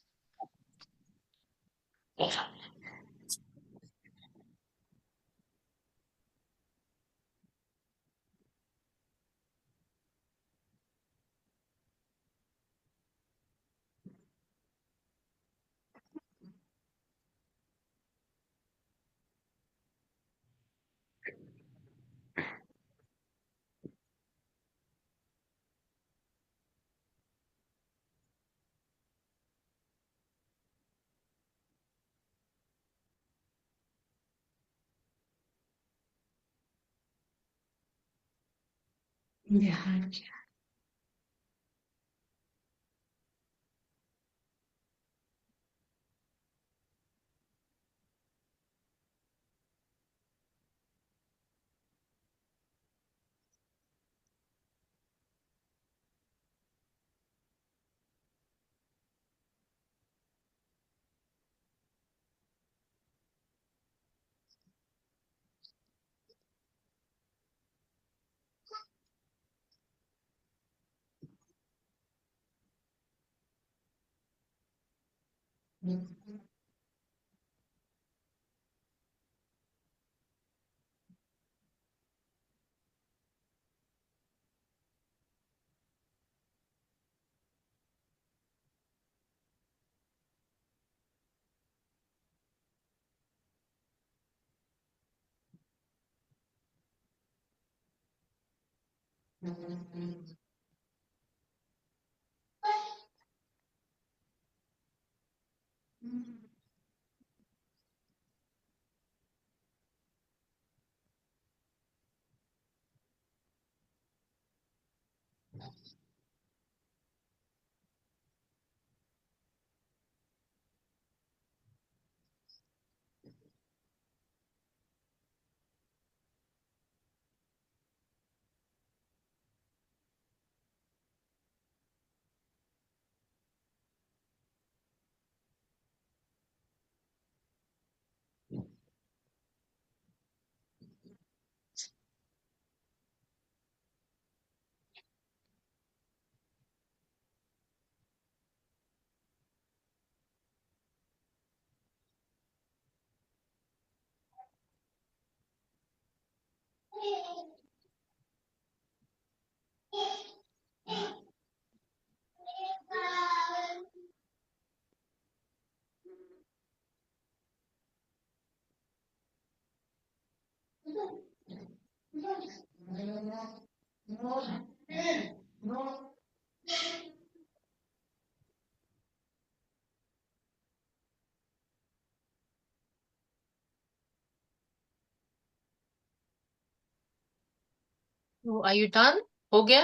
So, are you done? हो गया?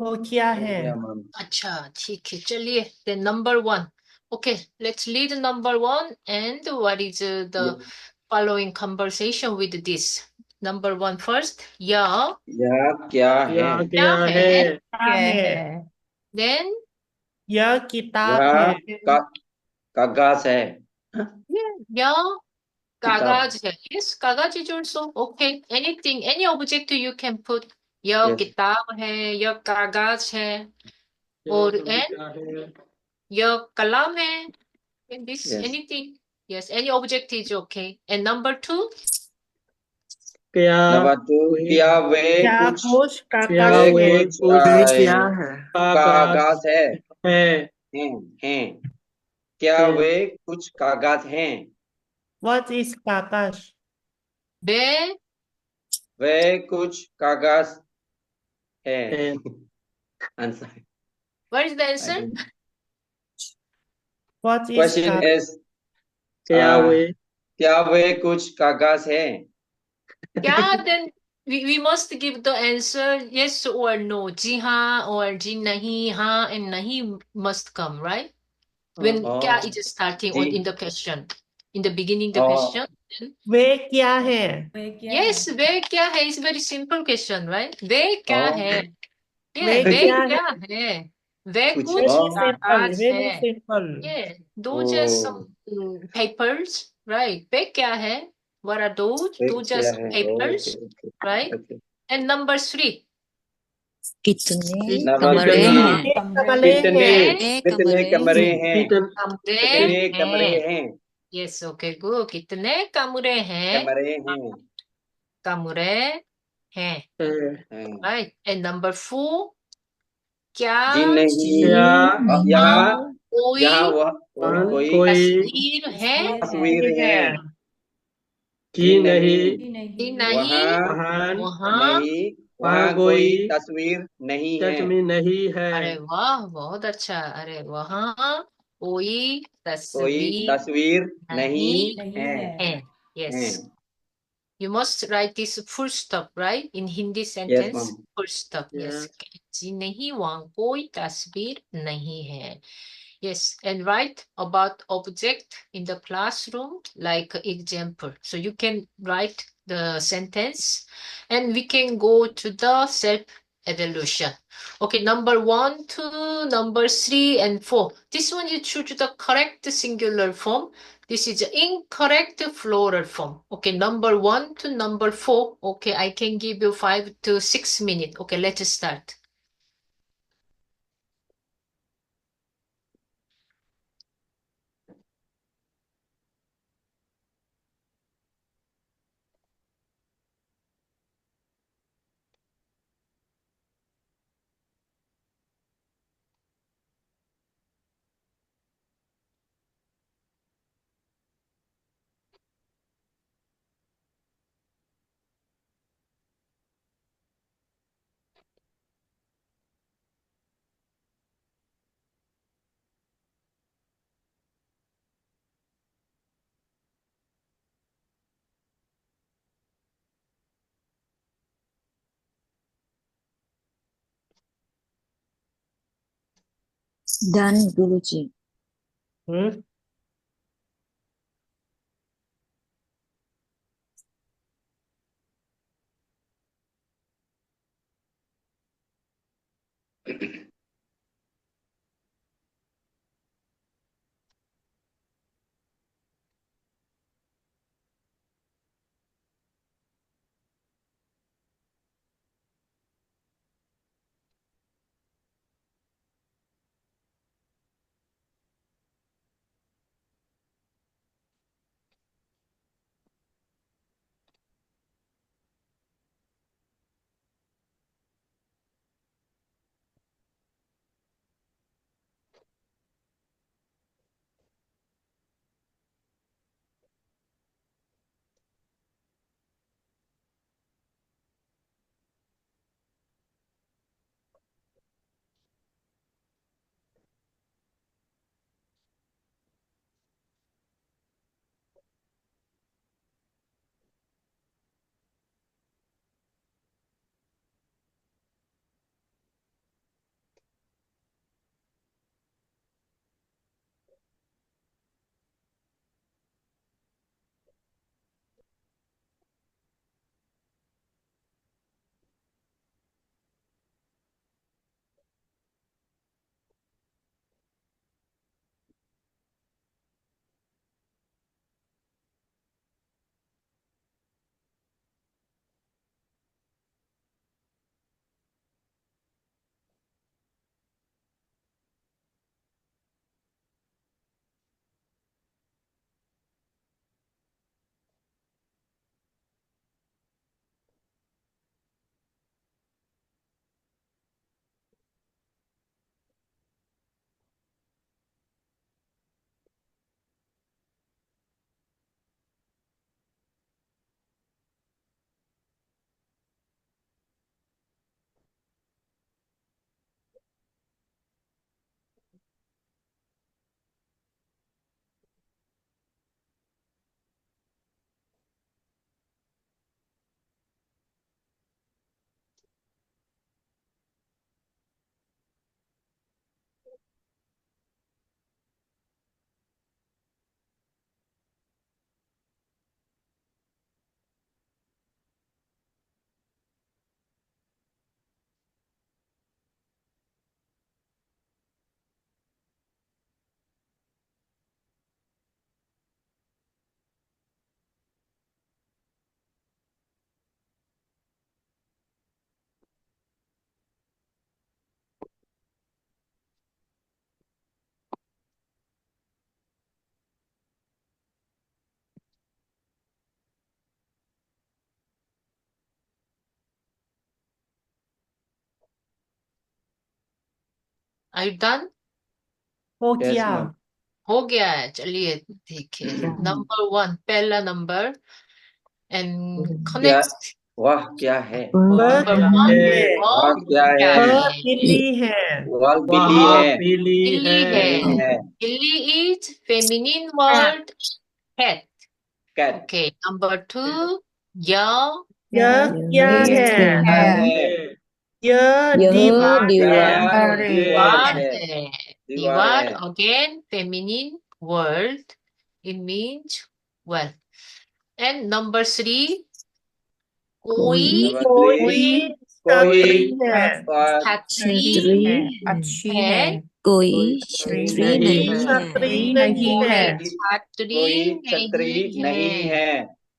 हो गया है. अच्छा, ठीक है. चलिए. Then number 1. Okay, let's read number 1 and what is the following conversation with this. Number 1 first. यह क्या क्या है? क्या है? Then यह किताब है. कागज है यह कागज है. Yes, कागज is also okay. Anything, any object you can put. यह Yes. किताब है, यह कागज है, और यह कलम है. This Yes. anything. Yes, any object is okay. And number 2. Number 2 क्या वे क्या कुछ कुछ क्या कागज वे है? कुछ क्या है कागज है है क्या है। वे कुछ कागज हैं What is कागज? वे कुछ कागज हैं है। Answer What is the answer? What is question कागज? इज क्या वे कुछ कागज हैं Yeah, then we must give the answer yes or no. जी हाँ or जी नहीं. हाँ and नहीं must come, right? When क्या is starting or ji. in the question. In the beginning the Oh. question. Then, वे क्या है? yes, वे क्या है is very simple question, right? वे क्या Oh. है? वे Yeah, वे क्या क्या है? वे कुछ कुछ Very और simple, कागज very है. simple. Yeah, those are O some papers, right? वे क्या है? What are those? ये Those are क्या some है? papers, okay okay right? Okay And number 3, कितने नंबर कमरे थ्री हैं? एक कमरे कितने हैं. कितने कितने कमरे कमरे हैं? हैं? कितन कमरे कितने कमरे हैं. हैं? Yes, okay, good. कितने कमरे हैं? कमरे हैं कमरे हैं, हैं right? And number 4, क्या जी नहीं क्या वहाँ यहाँ कोई यहाँ वह वहाँ कोई कोई तस्वीर है? तस्वीर है की जी नहीं कि नहीं? वहाँ वहाँ नहीं वहाँ वहाँ कोई कोई तस्वीर नहीं है चश्मी नहीं है अरे वाह, बहुत अच्छा. अरे वहाँ कोई कोई तस्वीर तस्वीर नहीं नहीं है है. हैं Yes. You must write this full stop, right? In Hindi yes sentence, ma'am full stop. Yes. Yeah. जी नहीं, वहाँ कोई तस्वीर नहीं है. Yes, and write about object in the classroom like example. So you can write the sentence and we can go to the self-evaluation. Okay, number 1, 2, number 3, and 4. This one you choose the correct singular form. This is incorrect plural form. Okay, number 1 to number 4. Okay, I can give you 5 to 6 minutes. Okay, let's start. Done Guruji. Hmm Are you done? हो Yes, गया ma'am. हो गया है, चलिए देखिए number 1 पहला number and क्या connect वाह क्या है वह number क्या 1 है वाह वह क्या क्या है वह है बिल्ली है वाह बिल्ली वह है बिल्ली बिल्ली है है है बिल्ली is feminine word cat cat okay number 2 यह यह क्या है क्या है यह यह दीवार है दीवार है दीवार है है दीवार दीवार है again feminine word it means well and number 3 कोई नंबर कोई 3 कोई छतरी है छतरी अच्छी है कोई छतरी छतरी नहीं कोई नहीं है। है छतरी नहीं है छतरी कोई छतरी नहीं है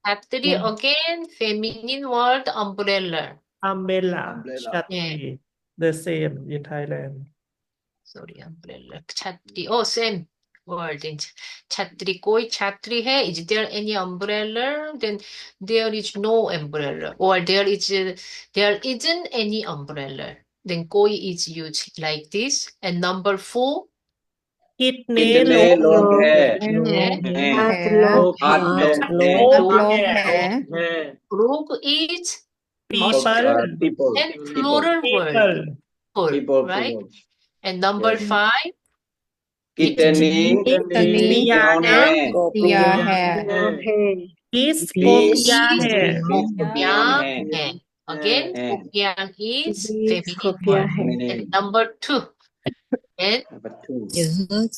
छतरी again feminine word umbrella umbrella Umbrella. छतरी the same in Thailand sorry umbrella छतरी oh same word in छतरी कोई छतरी है is there any umbrella then there is no umbrella or there isn't any umbrella then कोई is used like this and number 4 कितने कितने लोग लोग हैं है आठ लोग आठ लोग हैं लोग है है group is people people and plural word people full, people right? people And number Yes. 5, कितनी किया गोपियां है है किसको किया है Kopyang है hai. Again, है Kopyang is feminine word. मैंने And number 2, and नंबर 2 यह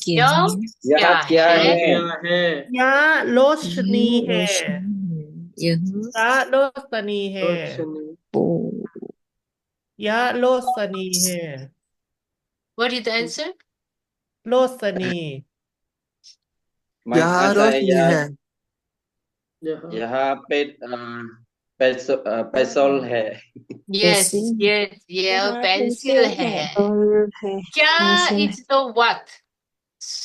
क्या yah यह kya क्या hai? है क्या है यहाँ रोशनी है यह यहाँ रोशनी है यहाँ रोशनी है What is the answer? रोशनी मैं आंसर है यहाँ यहाँ पे पेट्रोल है Yes, yes, yeah, pencil hai. Kya is the what?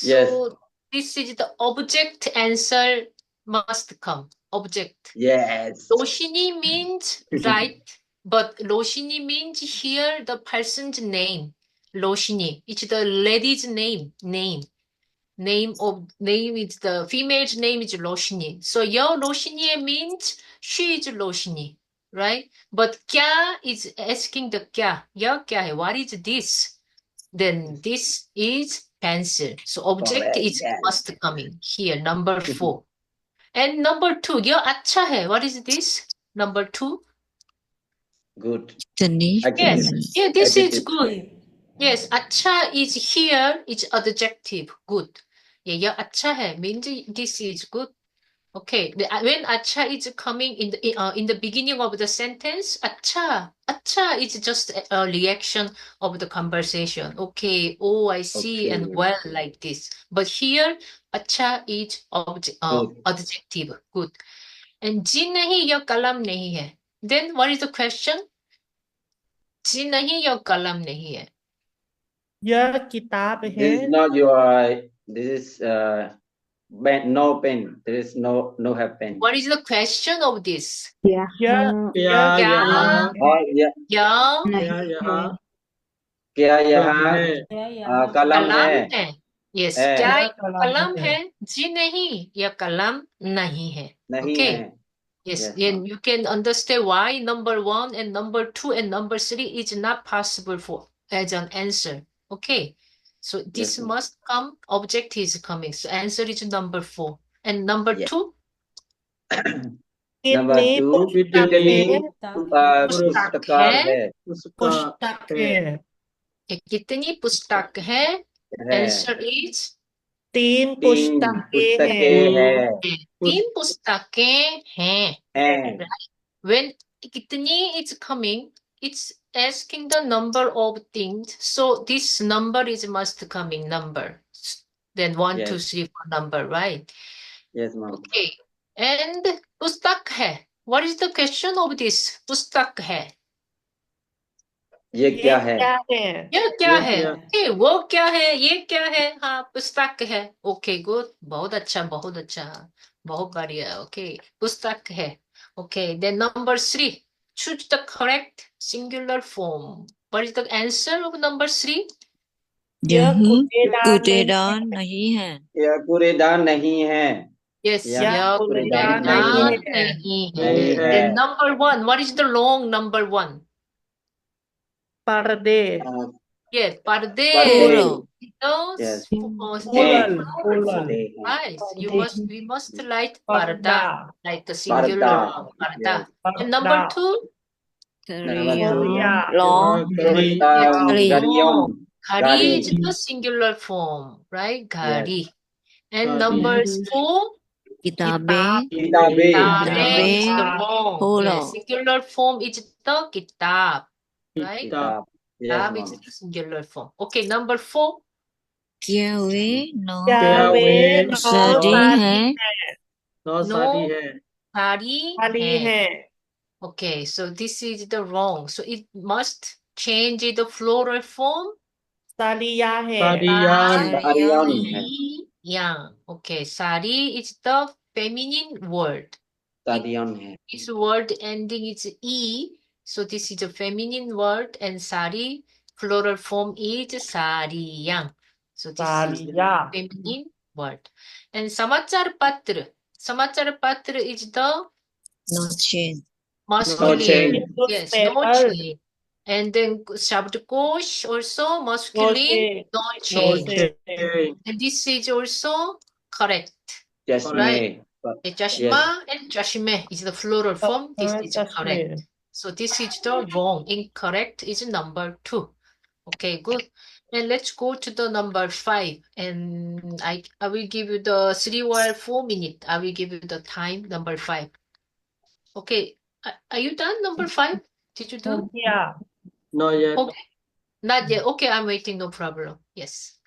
Yes. So this is the object answer must come. Object. yes Roshini means right, but Roshini means here the person's name. Roshini. It's the lady's name. Name is the female's name is Roshini. So your Roshini means she is Roshini, right? But kya is asking the kya. Ya kya hai? What is this? Then this is pencil. So object Correct, is yes. must coming here. Number 4. And number 2, ये अच्छा है. What is this? Number 2. good Tani Yes. Yeah, this is Adjective. good. Yes, अच्छा is here is adjective. Good. Yeah, ये अच्छा है means this is good. Okay. When अच्छा is coming in the beginning of the sentence, अच्छा is just a reaction of the conversation. Okay. Oh, I see Okay. and well like this. But here अच्छा is Good. adjective. Good. And जी नहीं या कलम नहीं है. Then what is the question? जी नहीं या कलम नहीं है. यह किताब this है is not your this is no pen there is no have pen What is the question of this? यह क्या यह यहाँ और या क्या यहाँ क्या कलम यहाँ है कलम कलम है है. Yes. है। क्या यह कलम है है? जी नहीं या कलम नहीं है. नहीं Okay. है Yes, Yes, and ma'am. you can understand why number 1 and number 2 and number 3 is not possible for as an answer. Okay, so this Yes, ma'am. must come. Object is coming. So answer is number 4 and number Yeah. 2. Number कितने 2 पुस्तक कितनी है पुस्तकार है उसका पुस्तक है है कितनी पुस्तक है? Answer is तीन तीन पुस्तकें हैं पुस्तकें हैं 3 पुस्तकें हैं. हैं When kitni is coming, it's asking the number of things. So this number is must coming number. Then 1, Yes. 2, 3, 4 number, right? yes ma'am Okay. And pustak hai. What is the question of this? Pustak hai. ये क्या है ये क्या ये है? क्या? Okay, वो क्या है? ये क्या है? हाँ, पुस्तक है. Okay, good. बहुत अच्छा, बहुत अच्छा. बहुत बढ़िया. Okay, पुस्तक है. Okay, then number 3. Choose the correct singular form. What is the answer of number 3? यह यही कूड़ेदान कूड़ेदान नहीं है। यह कूड़ेदान नहीं है। Yes, यह यह कूड़ेदान कूड़ेदान नहीं है। नहीं नहीं है. है। Then number one, what is the wrong number one? पर्दे Yes, पर्दे. Plural. Those Yes. plural plural Right. We must write पर्दा parda, like a singular form, parda. Yes. And number पर्दा two, Number two, Korea. Long. Gari. Gari. Garion. Ghari is Gari. the singular form, right? Yes. Ghari. And Ghari. number four, Kitabe. Kitabe. kitabe is the Kitab. wrong. Plural. Yes, singular form is the kitab, right? Kitab. Yes, Kitab is ma'am. the singular form. Okay, number four, क्या वे no क्या वे no शादी शादी है? No no sari hai. sari वाली hai. है। Okay, so this is the wrong. So it must change the plural form. सालिया है। Sariyan. Sarion. Yeah. Okay, sari is the feminine word. Sarion hai. This word ending is e, so this is a feminine word, and sari plural form is sariyang. So this is Saliya feminine word. And samachar patra is the No change. masculine. change. Yes, no newspaper change. And then shabdkosh also no masculine, change no no change. change And this is also correct. Jasme. Right. The Yes. chashma and chashme is the plural form. This is correct. Kashmir So this is the wrong. Incorrect is number two. Okay, good. And let's go to the number five. And I will give you the 3 or 4 minutes. I will give you the time, number five. Okay. Are you done, number five? Did you do? yeah No yet. Okay. Not yet. Okay, I'm waiting. No problem. Yes.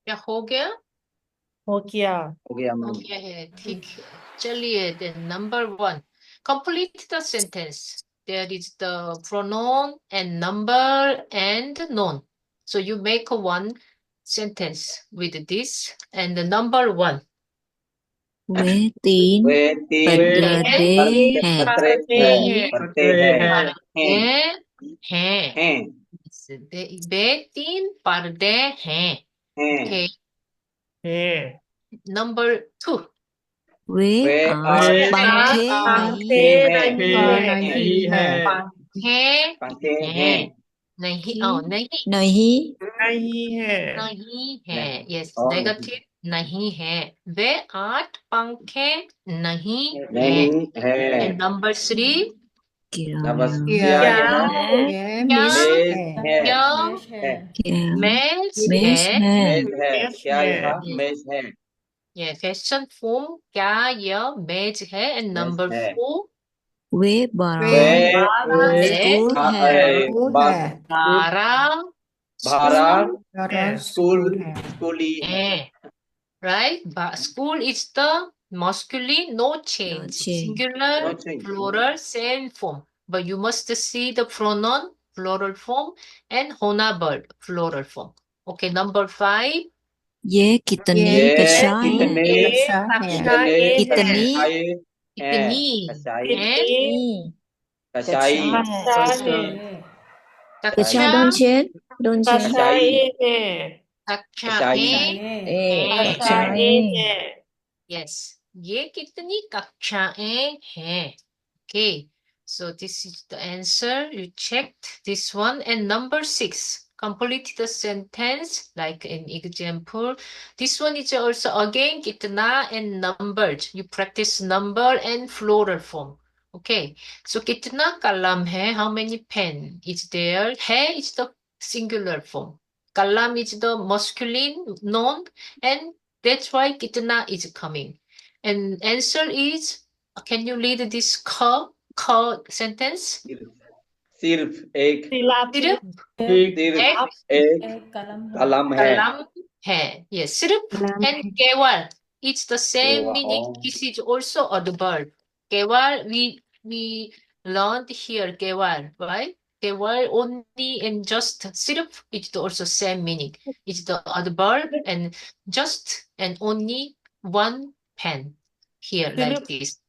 क्या हो गया? हो गया हो गया हो ma'am. गया है. ठीक है. चलिए, then number one. Complete the sentence. There is the pronoun and number and noun. So you make one sentence with this. And the number 1. वे तीन वे तीन पर्दे हैं पढ़ते हैं हैं वे 3 पर्दे हैं. हैं Okay. है Number 2. वे वे आठ आठ पंखे पंखे नहीं नहीं है पंखे पंखे हैं. हैं नहीं. नहीं. नहीं नहीं है नहीं है. Yes. और Negative. नहीं है. वे 8 पंखे नहीं है. नहीं है And number 3. क्या नमस्कार क्या क्या मेज है क्या मेज मेष है. है मेज है मेज क्या है। यह मेज है Yeah, question form. क्या यह मेज है? And number है। 4. वे वे बारह स्कूल है बारह भारा स्कूल स्कूली है. Right? School is the masculine, no change. change. Singular, No change. plural, same form. But you must see the pronoun, plural form, and honor plural form. Okay, number 5. ये कितनी ये कक्षाएं हैं कितने कितनी कितनी कक्षाएं कक्षाएं कक्षाई कक्षा don't change कक्षाएं है कक्षाएं कक्षाएं Yes. ये कितनी कक्षाएं हैं? Okay. So this is the answer. You checked this one. And number 6. Complete the sentence like an example. This one is also again kitna and numbered. You practice number and plural form. Okay. So kitna kalam hai? How many pen is there? Hai is the singular form. Kalam is the masculine noun, and that's why kitna is coming. And answer is, can you read this ka sentence? सिर्फ एक सिर्फ एक कलम है कलम है. Yes, सिर्फ and केवल. It's the same केवल. meaning. This is also a verb. केवल we learned here केवल, right? केवल only and just. सिर्फ it's also same meaning. It's the adverb and just and only one pen here like this.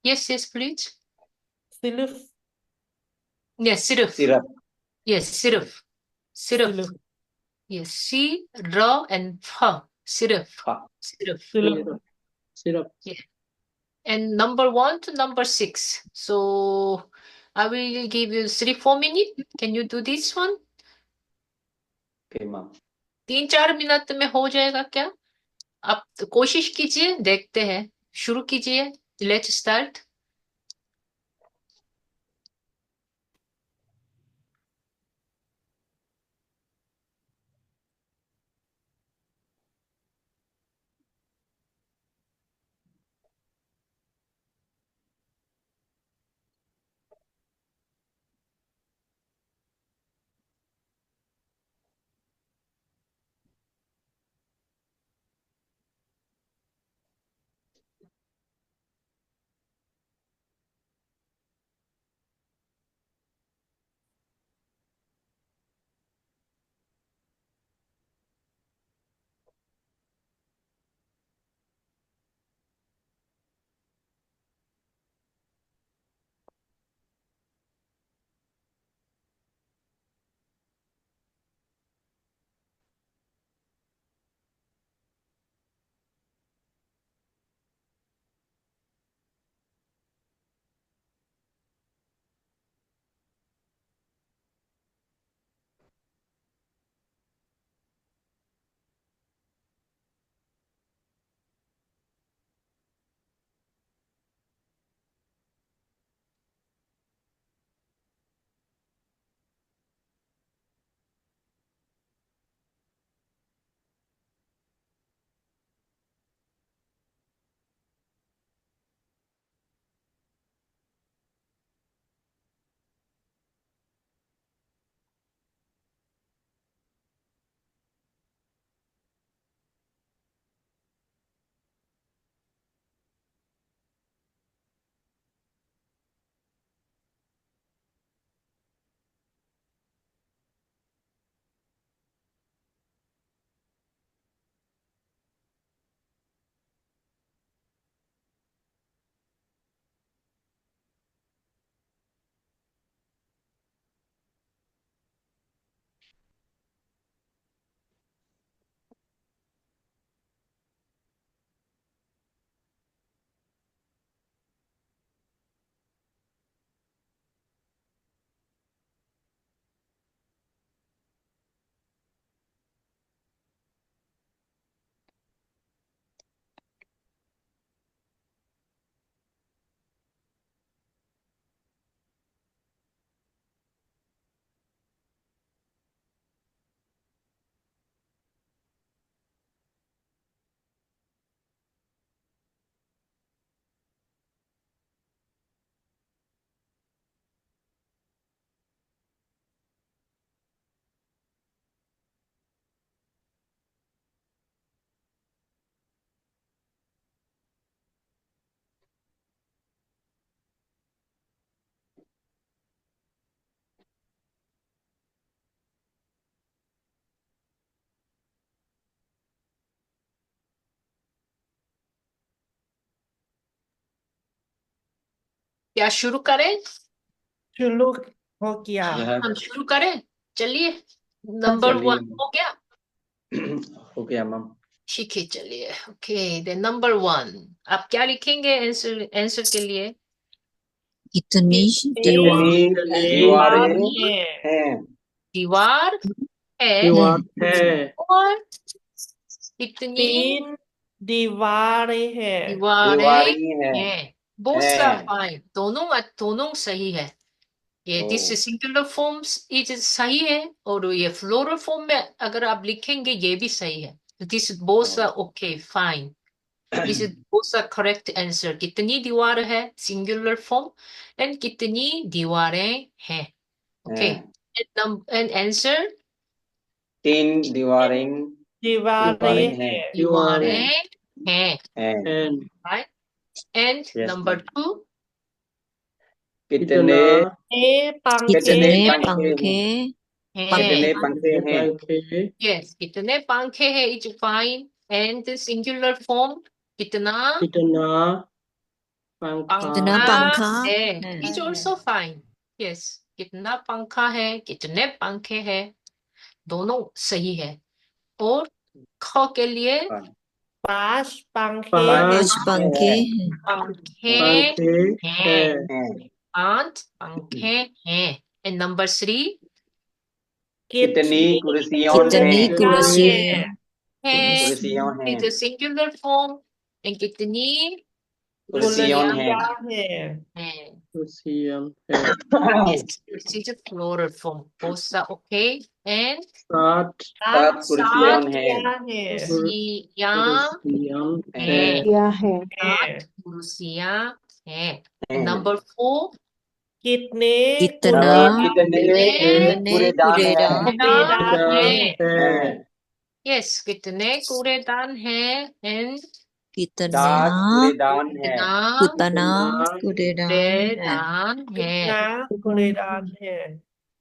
Yes, please. सिर्फ Yes, सिर्फ. सिर्फ Yes, सिर्फ. सिर्फ. Yes, C, R, and F. Sirf. Sirf. Yeah. And number 1 to number 6. So I will give you 3-4 minutes. Can you do this one? Okay, ma'am. 3-4 minute में हो जाएगा क्या? आप कोशिश कीजिए, देखते हैं. शुरू कीजिए. Let's start. क्या शुरू करें? शुरू हो गया हम शुरू करें? चलिए, नंबर चलिए। 1 हो गया। हो गया मैम। ठीक है, चलिए। ओके, देन नंबर 1 आप क्या लिखेंगे आंसर के लिए? कितनी कितनी दीवारें हैं? दीवार है दीवार है। और कितनी तीन दीवारें है दीवारें हैं। हैं। बहुत सा फाइन, दोनों सही है। ये ओ। दिस सिंगुलर फॉर्म्स इज सही है और ये फ्लोरल फॉर्म में अगर आप लिखेंगे ये भी सही है। This both are okay, fine. This is both are correct answer. कितनी दीवार है सिंगुलर फॉर्म एंड कितनी दीवारें हैं। ओके, एंड आंसर तीन दीवारें दीवारें हैं। है दीवारें हैं। And Right? And Yes, number ma'am. 2, कितने पंखे कितने पंखे पंखे हैं। पंखे हैं? पंखे Yes, कितने पंखे हैं is fine. And the singular form, कितना कितना पंखा कितना पंखा है है is also fine. Yes, कितना पंखा है, कितने पंखे हैं, दोनों सही है। और ख के लिए 5 पंखे पांच पांच पंखे हैं पंखे पंखे हैं। है। 5 पंखे हैं। And number 3, कितनी कुर्सियों कितनी हैं? कुर्सियां है कुर्सियों हैं। is a singular form. And कितनी कुर्सियों हैं। हैं। कुर्सियां है। Yes, this is a plural form. Both are okay. And 7 सात कुर्सियों हैं। कुर्सियां कुर्सियां हैं। है। 7 कुर्सियां हैं। And number 4, कितने कितना कितने कितने कूड़ेदान हैं? कूड़ेदान हैं। है। Yes, कितने कूड़ेदान हैं। And कितना कूड़ेदान हैं। कितना कूड़ेदान है कूड़ेदान हैं। कूड़ेदान है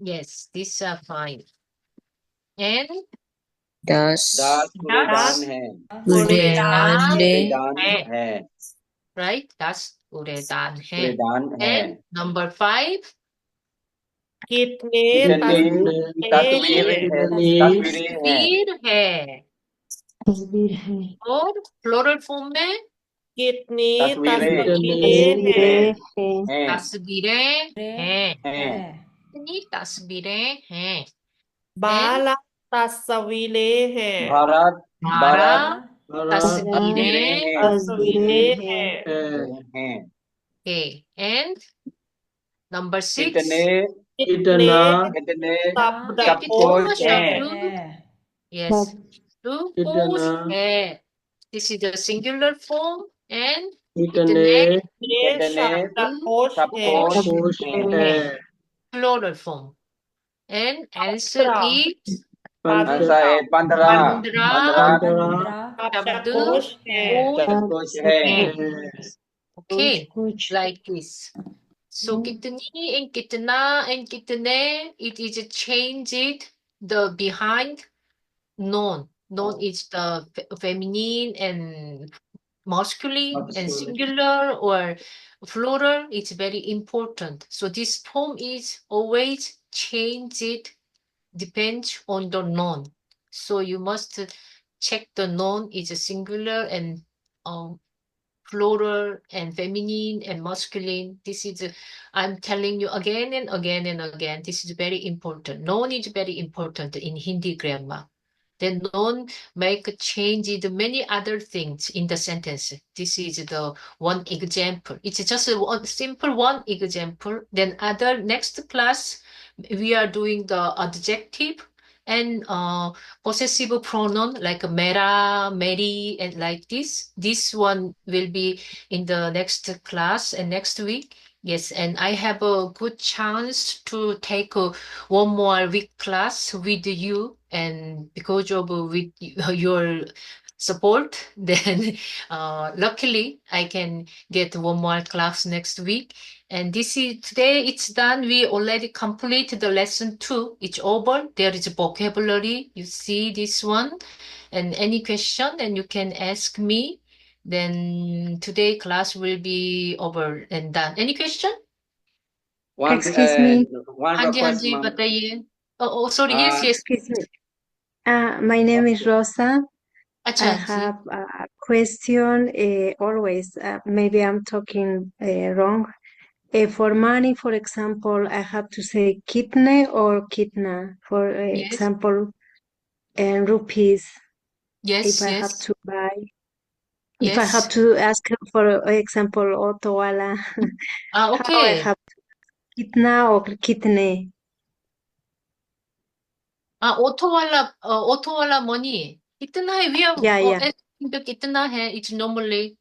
Yes, these are fine. And 10 कूड़ेदान हैं। कूड़ेदान कूड़ेदान है। हैं। Right? That's कूड़ेदान है। कूड़ेदान हैं। And number 5, कितने कितने तस्वीरें हैं। तस्वीर है। और फ्लोरल फॉर्म में कितनी तस्वीरें तस्वीरें हैं हैं। तस्वीरें हैं। हैं। कितनी तस्वीरें हैं। 12 तस्वीरें हैं भारत 12 तस्वीरें तस्वीरें हैं है। हैं। Okay. And number 6, कितने कितना शब्दकोश हैं। Yes, शब्दकोश कितना है। This is the singular form. And कितने शब्दकोश है कोश है। plural form. And answer is answer है 15 शब्दकोश है शब्दकोश है। Okay, like this. So कितनी and कितना and कितने, it is changed the behind noun. Noun is the feminine and masculine and singular or plural. It's very important. So this form is always changed, depends on the noun. So you must check the noun is a singular and plural and feminine and masculine. This is I'm telling you again and again and again. This is very important. Noun is very important in Hindi grammar. Then noun make change in many other things in the sentence. This is the one example. It's just one simple one example. Then next class we are doing the adjective and possessive pronoun like mera, meri, and like this. This one will be in the next class and next week. Yes, and I have a good chance to take one more week class with you, and because of with your support, then luckily I can get one more class next week. And this is today it's done. We already completed the lesson 2. It's over. There is vocabulary. You see this one. And any question, then you can ask me. Then today class will be over and done. Any question? One Excuse me. one हाँ जी request, ma'am. बताइए. Oh, sorry. Yes, yes. Excuse me. My name is Rosa. I अच्छा जी. have a question always. Maybe I'm talking wrong. For money, for example, I have to say kitne or kitna. For Yes, example, rupees. yes, If I have yes, to buy, if I have yes. to ask for example, auto wala, how I Okay. have to kitna or kitne. Auto वाला money कितना है? We have Yeah. asking the कितना है? It's normally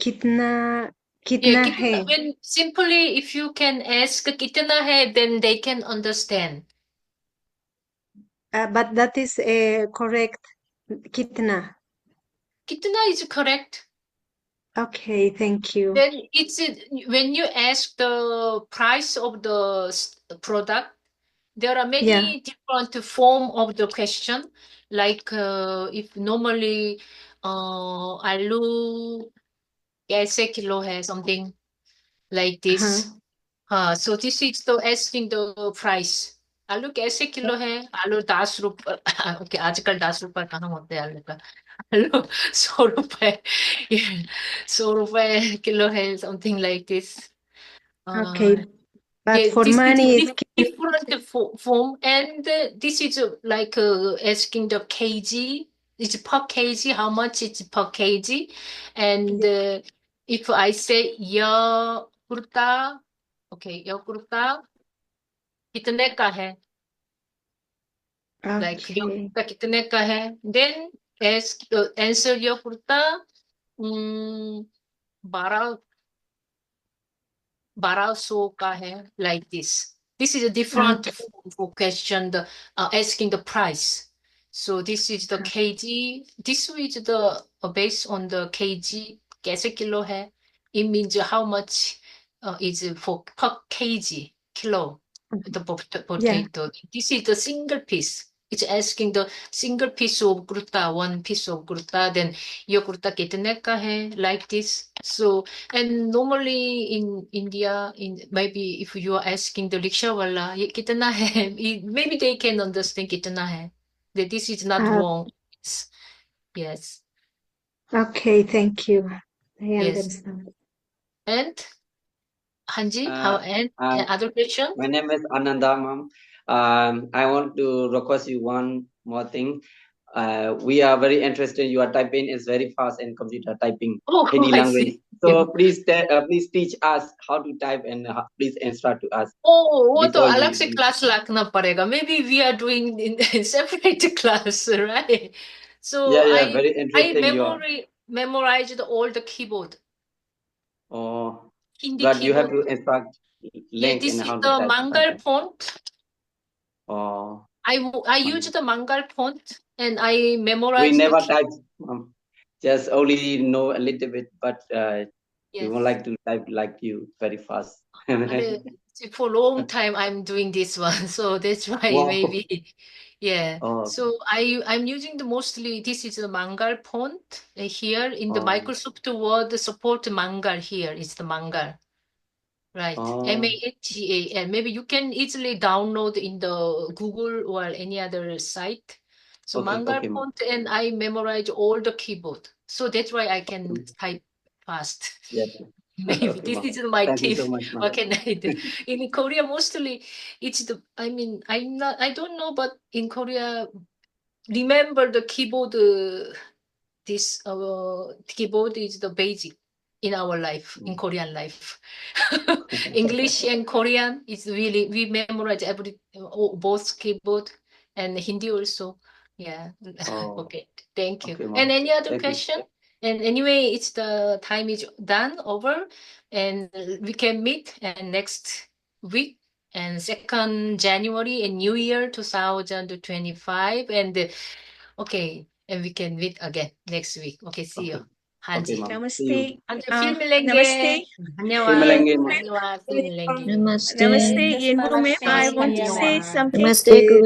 Kitna yeah. hai. कितना when simply if you can ask कितना है, then they can understand. But that is correct. Kitna. कितना is correct. Okay, thank you. Then it's when you ask the price of the product, there are many different form of the question. Like if normally आलू कैसे kilo है, something like this. So this is the asking the price. आलू कैसे kilo है? आलू 10 रुपए. Okay, आजकल 10 रुपए कहाँ होते हैं आलू का? आलू 100 रुपए. 100 रुपए किलो है, something like this. Okay, but Yeah, for this is money is different form, and this is like asking the kg. It's per kg. How much is per kg? And if I say ya kurta, okay, ya kurta कितने का है? Like ya okay. kurta कितने का है? Then ask answer ya kurta 1200 का है, like this. This is a different form for question, the asking the price. So this is the kg. This is the based on the kg. कैसे kilo है? It means how much is for per kg kilo the potato. This is the single piece. It's asking the single piece of kurta, one piece of kurta. Then your kurta कितने का है? Like this. So and normally in India, maybe if you are asking the rickshaw wala, "Ye kitna hai?" Maybe they can understand kitna hai. That this is not wrong. Yes. Okay, thank you. I Yes. understand. And Hanji, and other question? My name is Ananda, ma'am. I want to request you one more thing. We are very interested. Your typing is very fast in computer typing, Hindi I language. see. So please teach us how to type and please instruct to us. वो तो Before अलग you- से class लगना पड़ेगा. Maybe we are doing in separate class, right? So Yeah, very interesting. I memorized all the keyboard. Oh, Hindi but you have keyboard. to instruct Yeah, link this in is how the to type. Mangal font. Oh, I use the Mangal font and I we memorize never the type. Just only know a little bit, but we yes. would like to type like you very fast. For a long time I'm doing this one, so that's why Wow. maybe yeah. Oh. So I'm using the mostly this is the Mangal font here in the Microsoft Word support Mangal here is the Mangal. Right. MANGAL. Maybe you can easily download in the Google or any other site. So Mangal font, and I memorize all the keyboard. So that's why I can type fast. Yes. Maybe this is my Thank you tip. so much, ma'am. What can I do? In Korea, mostly it's the, I mean, I don't know, but in Korea, remember the keyboard, this keyboard is the basic in our life, in Korean life. English and Korean is really, we memorize both keyboard and Hindi also. Yeah. Okay. Thank you. Okay, And any other thank you. question? And anyway, it's the time is done over, and we can meet and next week and 2nd January and New Year 2025. And okay, and we can meet again next week. Okay, see you. Hanji. ma'am. See you. Namaste. फिर मिलेंगे. Namaste. धन्यवाद. मिलेंगे, ma'am. धन्यवाद. फिर मिलेंगे. Namaste. Namaste. Yendu, may I want to say something? Namaste, Guru.